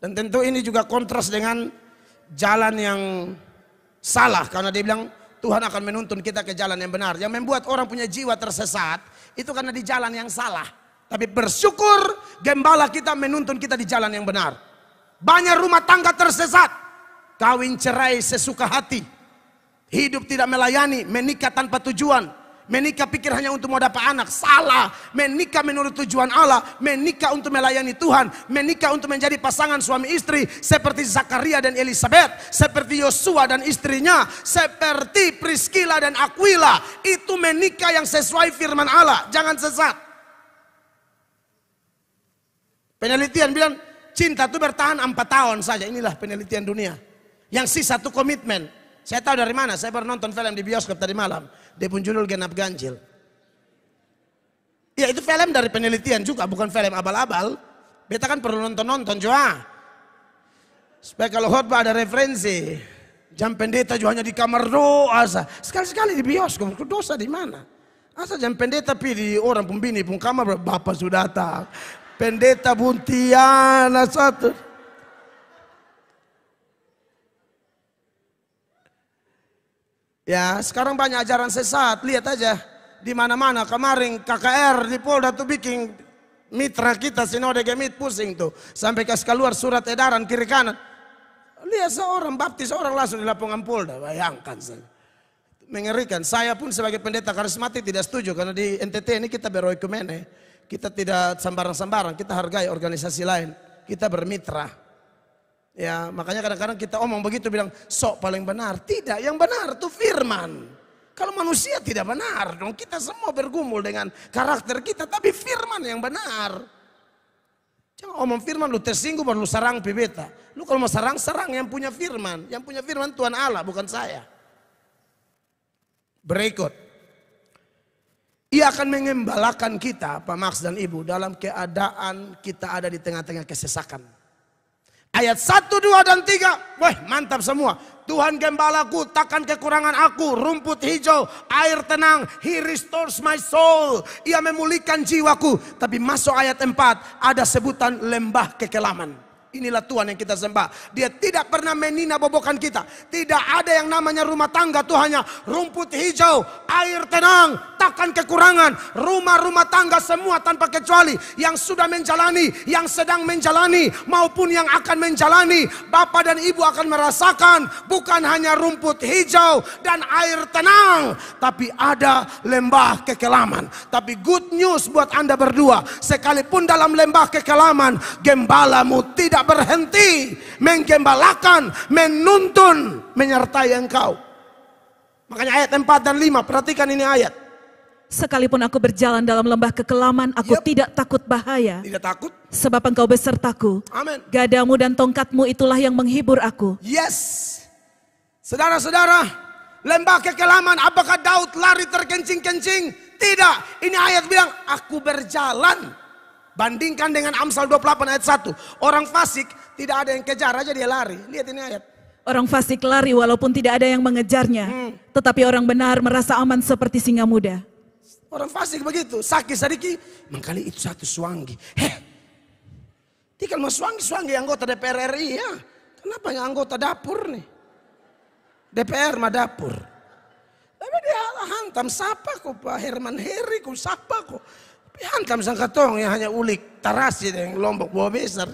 Dan tentu ini juga kontras dengan jalan yang salah. Karena dia bilang Tuhan akan menuntun kita ke jalan yang benar. Yang membuat orang punya jiwa tersesat itu karena di jalan yang salah. Tapi bersyukur gembala kita menuntun kita di jalan yang benar. Banyak rumah tangga tersesat. Kawin cerai sesuka hati. Hidup tidak melayani, menikah tanpa tujuan. Menikah pikir hanya untuk mau dapat anak. Salah. Menikah menurut tujuan Allah. Menikah untuk melayani Tuhan. Menikah untuk menjadi pasangan suami istri. Seperti Zakaria dan Elisabeth. Seperti Yosua dan istrinya. Seperti Priscilla dan Aquila. Itu menikah yang sesuai firman Allah. Jangan sesat. Penelitian bilang cinta itu bertahan 4 tahun saja. Inilah penelitian dunia. Yang sisa itu komitmen. Saya tahu dari mana, saya baru nonton film di bioskop tadi malam. Dia pun judul Genap Ganjil. Ya itu film dari penelitian juga, bukan film abal-abal. Beta kan perlu nonton-nonton juga. Supaya kalau khotbah ada referensi. Jam pendeta juga hanya di kamar doa. Sekali-sekali di bioskop, dosa di mana? Asa jam pendeta pilih orang pembini pun kamar, bapak sudah datang. Pendeta buntiana satu. Ya, sekarang banyak ajaran sesat. Lihat aja di mana-mana. Kemarin KKR di Polda tuh bikin mitra kita Sinode Gemit pusing tuh. Sampai kasih keluar surat edaran kiri kanan. Lihat seorang baptis, orang langsung di lapangan Polda. Bayangkan saja. Mengerikan. Saya pun sebagai pendeta karismatik tidak setuju. Karena di NTT ini kita beroikumene. Kita tidak sembarang-sembarang. Kita hargai organisasi lain. Kita bermitra. Ya, makanya kadang-kadang kita omong begitu bilang sok paling benar. Tidak, yang benar itu firman. Kalau manusia tidak benar dong. Kita semua bergumul dengan karakter kita. Tapi firman yang benar. Jangan omong firman lu tersinggung baru lu sarang beta. Lu kalau mau sarang yang punya firman. Yang punya firman Tuhan Allah bukan saya. Berikut. Ia akan mengembalakan kita Pak Max dan Ibu dalam keadaan kita ada di tengah-tengah kesesakan. Ayat 1, 2, dan 3. Wah mantap semua. Tuhan gembalaku, takkan kekurangan aku. Rumput hijau, air tenang. He restores my soul. Ia memulihkan jiwaku. Tapi masuk ayat 4. Ada sebutan lembah kekelaman. Inilah Tuhan yang kita sembah. Dia tidak pernah menina bobokan kita. Tidak ada yang namanya rumah tangga. Itu hanya rumput hijau, air tenang, takkan kekurangan. Rumah-rumah tangga semua tanpa kecuali. Yang sudah menjalani, yang sedang menjalani, maupun yang akan menjalani. Bapak dan Ibu akan merasakan bukan hanya rumput hijau dan air tenang. Tapi ada lembah kekelaman. Tapi good news buat Anda berdua. Sekalipun dalam lembah kekelaman, gembalamu tidak berhenti menggembalakan, menuntun, menyertai engkau. Makanya ayat 4 dan 5, perhatikan ini ayat. Sekalipun aku berjalan dalam lembah kekelaman, aku tidak takut bahaya. Tidak takut. Sebab engkau besertaku. Amin. Gadamu dan tongkatmu itulah yang menghibur aku. Yes. Saudara-saudara, lembah kekelaman, apakah Daud lari terkencing-kencing? Tidak. Ini ayat bilang, aku berjalan. Bandingkan dengan Amsal 28 ayat 1. Orang fasik tidak ada yang kejar aja dia lari. Lihat ini ayat. Orang fasik lari walaupun tidak ada yang mengejarnya. Tetapi orang benar merasa aman seperti singa muda. Orang fasik begitu. Sakit sedikit. Mengkali itu satu suanggi. Dia kan suangi anggota DPR RI ya. Kenapa yang anggota dapur nih? DPR mah dapur. Tapi dia hantam sapa kok Pak Herman Heri kok sapa kok. Hantam sang katong yang hanya ulik tarasi yang Lombok bawa besar.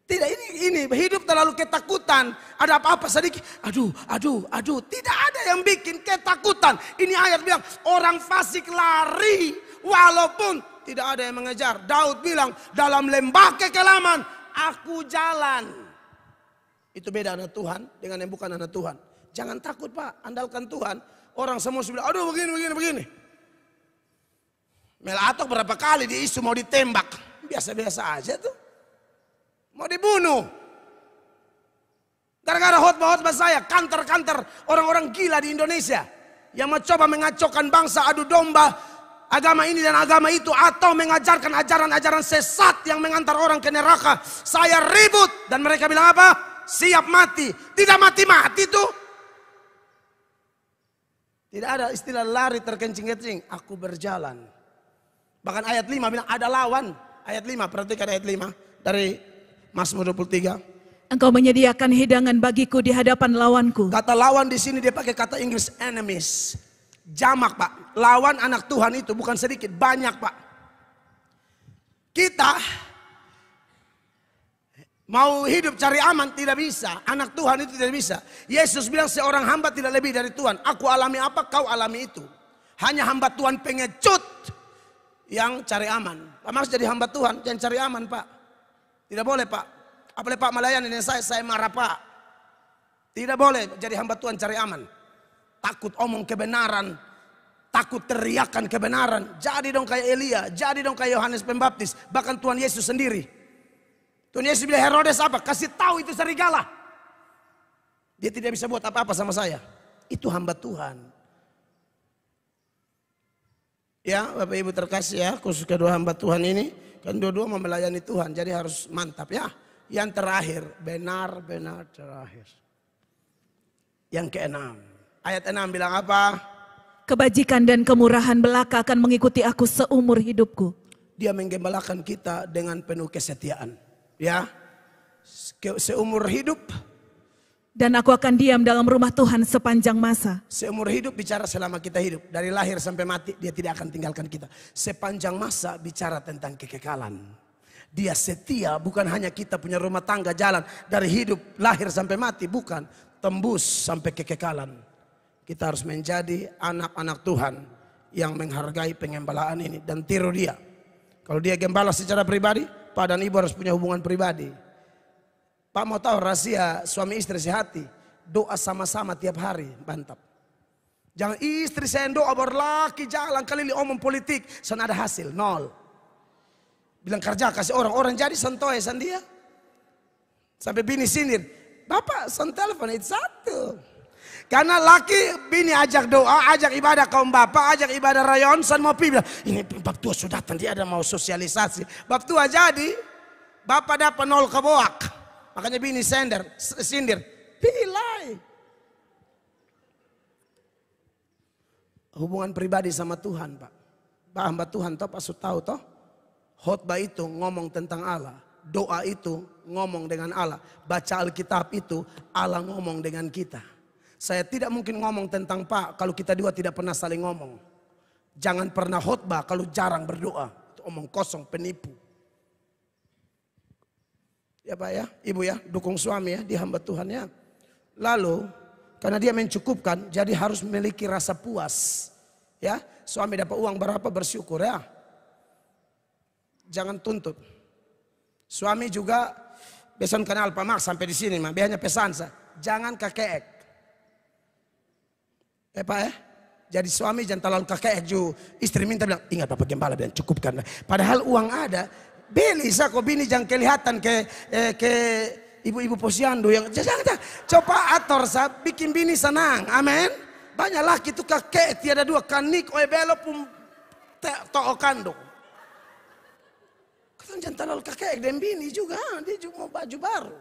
Tidak, ini hidup terlalu ketakutan. Ada apa-apa sedikit, aduh. Tidak ada yang bikin ketakutan. Ini ayat bilang orang fasik lari walaupun tidak ada yang mengejar. Daud bilang dalam lembah kekelaman aku jalan. Itu beda anak Tuhan dengan yang bukan anak Tuhan. Jangan takut Pak, andalkan Tuhan. Orang semua bilang, aduh begini. Melatok berapa kali di isu mau ditembak. Biasa-biasa aja tuh. Mau dibunuh. Gara-gara khotbah saya, kantor-kantor orang-orang gila di Indonesia. Yang mencoba mengacaukan bangsa, adu domba agama ini dan agama itu. Atau mengajarkan ajaran-ajaran sesat yang mengantar orang ke neraka. Saya ribut dan mereka bilang apa? Siap mati. Tidak mati-mati tuh. Tidak ada istilah lari terkencing-kencing. Aku berjalan. Bahkan ayat 5 bilang ada lawan. Ayat 5, perhatikan ayat 5 dari Mazmur 23. Engkau menyediakan hidangan bagiku di hadapan lawanku. Kata lawan di sini dia pakai kata Inggris enemies. Jamak Pak. Lawan anak Tuhan itu bukan sedikit, banyak Pak. Kita mau hidup cari aman tidak bisa. Anak Tuhan itu tidak bisa. Yesus bilang seorang hamba tidak lebih dari Tuhan. Aku alami apa kau alami itu. Hanya hamba Tuhan pengecut yang cari aman. Pak Max jadi hamba Tuhan jangan cari aman Pak. Tidak boleh Pak. Apalagi Pak melayani dengan saya marah Pak. Tidak boleh jadi hamba Tuhan cari aman. Takut omong kebenaran. Takut teriakan kebenaran. Jadi dong kayak Elia. Jadi dong kayak Yohanes Pembaptis. Bahkan Tuhan Yesus sendiri. Tuhan Yesus bilang Herodes apa? Kasih tahu itu serigala. Dia tidak bisa buat apa-apa sama saya. Itu hamba Tuhan. Ya Bapak Ibu terkasih ya. Khusus kedua hamba Tuhan ini. Kan dua-dua melayani Tuhan. Jadi harus mantap ya. Yang terakhir. Benar-benar terakhir. Yang keenam. Ayat 6 bilang apa? Kebajikan dan kemurahan belaka akan mengikuti aku seumur hidupku. Dia menggembalakan kita dengan penuh kesetiaan. Ya, seumur hidup. Dan aku akan diam dalam rumah Tuhan sepanjang masa. Seumur hidup bicara selama kita hidup. Dari lahir sampai mati dia tidak akan tinggalkan kita. Sepanjang masa bicara tentang kekekalan. Dia setia bukan hanya kita punya rumah tangga jalan. Dari hidup lahir sampai mati bukan. Tembus sampai kekekalan. Kita harus menjadi anak-anak Tuhan. Yang menghargai pengembalaan ini dan tiru dia. Kalau dia gembala secara pribadi, Pak dan Ibu harus punya hubungan pribadi. Pak mau tahu rahasia suami istri sehati? Doa sama-sama tiap hari, mantap. Jangan istri saya doa berlaki jalan kali omong politik, sana ada hasil, nol. Bilang kerja kasih orang jadi santoy sandia. Sampai bini sindir, Bapak son telepon itu satu. Karena laki bini ajak doa, ajak ibadah kaum bapak, ajak ibadah rayon, san mau bilang, ini bab tua sudah tadi ada mau sosialisasi. Bab tua jadi, bapak dapat nol keboak. Makanya bini sindir, pilih. Hubungan pribadi sama Tuhan Pak. Pak hamba Tuhan toh Pak tahu toh. Khotbah itu ngomong tentang Allah. Doa itu ngomong dengan Allah. Baca Alkitab itu Allah ngomong dengan kita. Saya tidak mungkin ngomong tentang Pak kalau kita dua tidak pernah saling ngomong. Jangan pernah khotbah kalau jarang berdoa. Itu omong kosong, penipu. Ya Pak ya, Ibu ya, dukung suami ya, di hamba Tuhan ya. Lalu, karena dia mencukupkan, jadi harus memiliki rasa puas. Ya, suami dapat uang berapa bersyukur ya. Jangan tuntut. Suami juga, beson kenal Pak Max sampai di sini mah, biasanya pesan saya, jangan kakeek. Pak ya, jadi suami jangan terlalu kakek ju. Istri minta bilang, ingat Bapak Gembala bilang cukupkan. Padahal uang ada. Beli kok bini jangan kelihatan ke ibu-ibu posyandu yang jangan coba atur bikin bini senang. Amin. Banyak laki itu kakek tiada dua kanik oebelo pun to kandung. Kata jangan terlalu kakek dan bini juga, dia juga mau baju baru.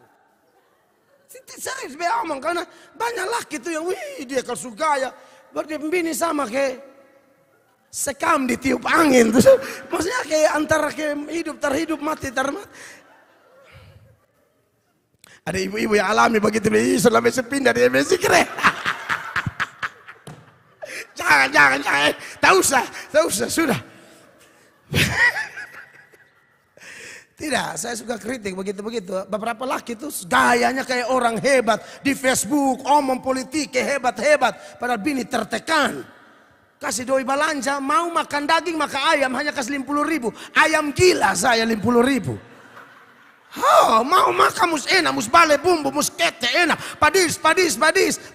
Saya sebenarnya omong karena banyak laki itu yang wih dia kalau suka ya bini sama ke sekam ditiup angin. Terus, maksudnya kayak antara kayak hidup terhidup, mati termati. Ada ibu-ibu yang alami begitu, selama sepindah dia masih keren. Jangan. Tak usah, sudah. Tidak, saya suka kritik begitu-begitu. Beberapa laki itu gayanya kayak orang hebat di Facebook, omong politik kayak hebat-hebat. Padahal bini tertekan. Kasih doi belanja, mau makan daging maka ayam hanya kasih 50.000. Ayam gila saya 50.000. Oh, mau makan mus enak, mus bale bumbu, mus kete enak. Padis.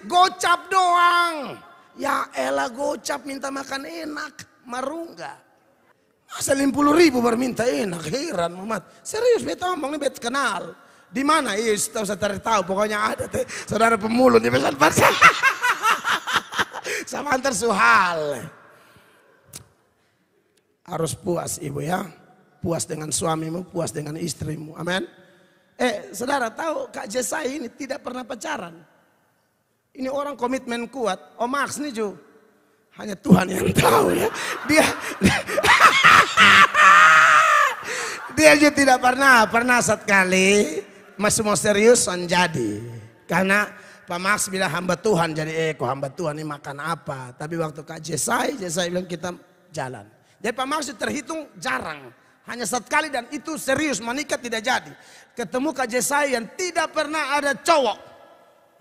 Gocap doang. Ya elah gocap minta makan enak, marungga. Masa 50.000 baru minta enak, heran Muhammad. Serius beta omong nih beta kenal. Di mana? Tahu saya tahu pokoknya ada teh. Saudara pemulung di pesan pasar. Sama antar suhal. Harus puas ibu ya. Puas dengan suamimu, puas dengan istrimu. Amin. Saudara tahu Kak Jesai ini tidak pernah pacaran. Ini orang komitmen kuat. Om Max nih Ju. Hanya Tuhan yang tahu ya. Dia juga tidak pernah sekali masih mau serius jadi. Karena Pak Max bilang hamba Tuhan, jadi kok hamba Tuhan ini makan apa. Tapi waktu Kak Jesai bilang kita jalan. Jadi Pak Max terhitung jarang. Hanya sekali dan itu serius, menikah tidak jadi. Ketemu Kak Jesai yang tidak pernah ada cowok.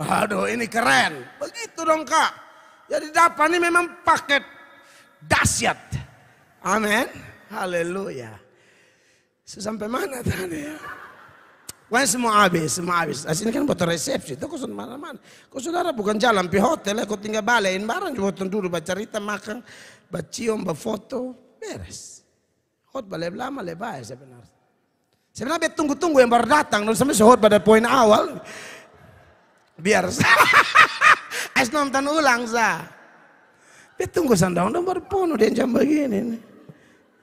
Aduh ini keren. Begitu dong Kak. Jadi dapat ini memang paket dahsyat. Amin. Haleluya. Sampai mana tadi ya? Wah semua habis. Asini kan foto resepsi. Itu kau mana-mana. Kau saudara bukan jalan pi hotel. Kau tinggal balein barang. Juga dulu bercerita makan. Bacium, berfoto. Beres. Hot balik lama lebay sebenarnya. Sebenarnya tunggu-tunggu yang baru datang. Dan sampai sehot pada poin awal. Biar es nonton ulang sah. Tunggu sandang baru penuh dia jam begini.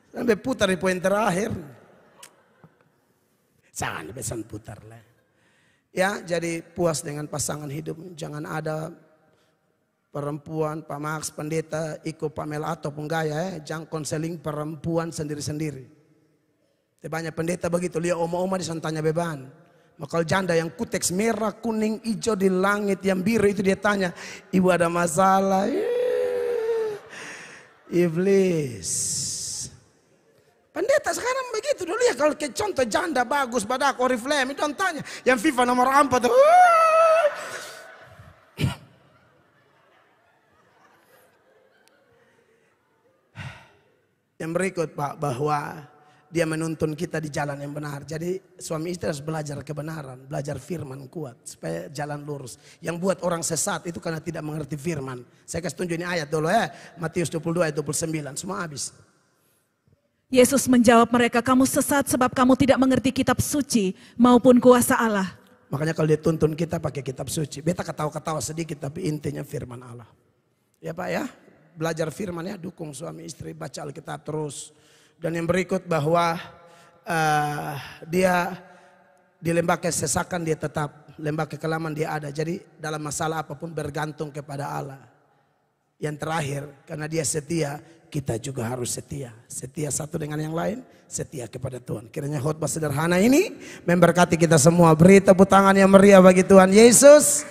Sampai putar di poin terakhir. Jangan besan putar lah. Ya jadi puas dengan pasangan hidup. Jangan ada perempuan, Pak Max, pendeta, ikut Pamel atau penggaya. Jangan konseling perempuan sendiri-sendiri. Banyak pendeta begitu. Lihat oma-oma disantanya beban. Maka janda yang kuteks merah, kuning, hijau di langit yang biru itu dia tanya, ibu ada masalah? Iblis. Pendeta sekarang begitu dulu ya kalau kayak contoh janda bagus badak Oriflame itu tanya, yang FIFA nomor 4 tuh. Yang berikut Pak bahwa dia menuntun kita di jalan yang benar. Jadi suami istri harus belajar kebenaran. Belajar firman kuat. Supaya jalan lurus. Yang buat orang sesat itu karena tidak mengerti firman. Saya kasih tunjuk ini ayat dulu ya. Matius 22 ayat 29. Semua habis. Yesus menjawab mereka, kamu sesat sebab kamu tidak mengerti kitab suci maupun kuasa Allah. Makanya kalau dia tuntun kita pakai kitab suci. Beta ketawa-ketawa sedikit tapi intinya firman Allah. Ya Pak ya. Belajar firman ya. Dukung suami istri. Baca Alkitab terus. Dan yang berikut bahwa dia di lembah kesesakan dia tetap, lembah kekelaman dia ada. Jadi dalam masalah apapun bergantung kepada Allah. Yang terakhir karena dia setia, kita juga harus setia. Setia satu dengan yang lain, setia kepada Tuhan. Kiranya khotbah sederhana ini memberkati kita semua. Beri tepuk tangan yang meriah bagi Tuhan Yesus.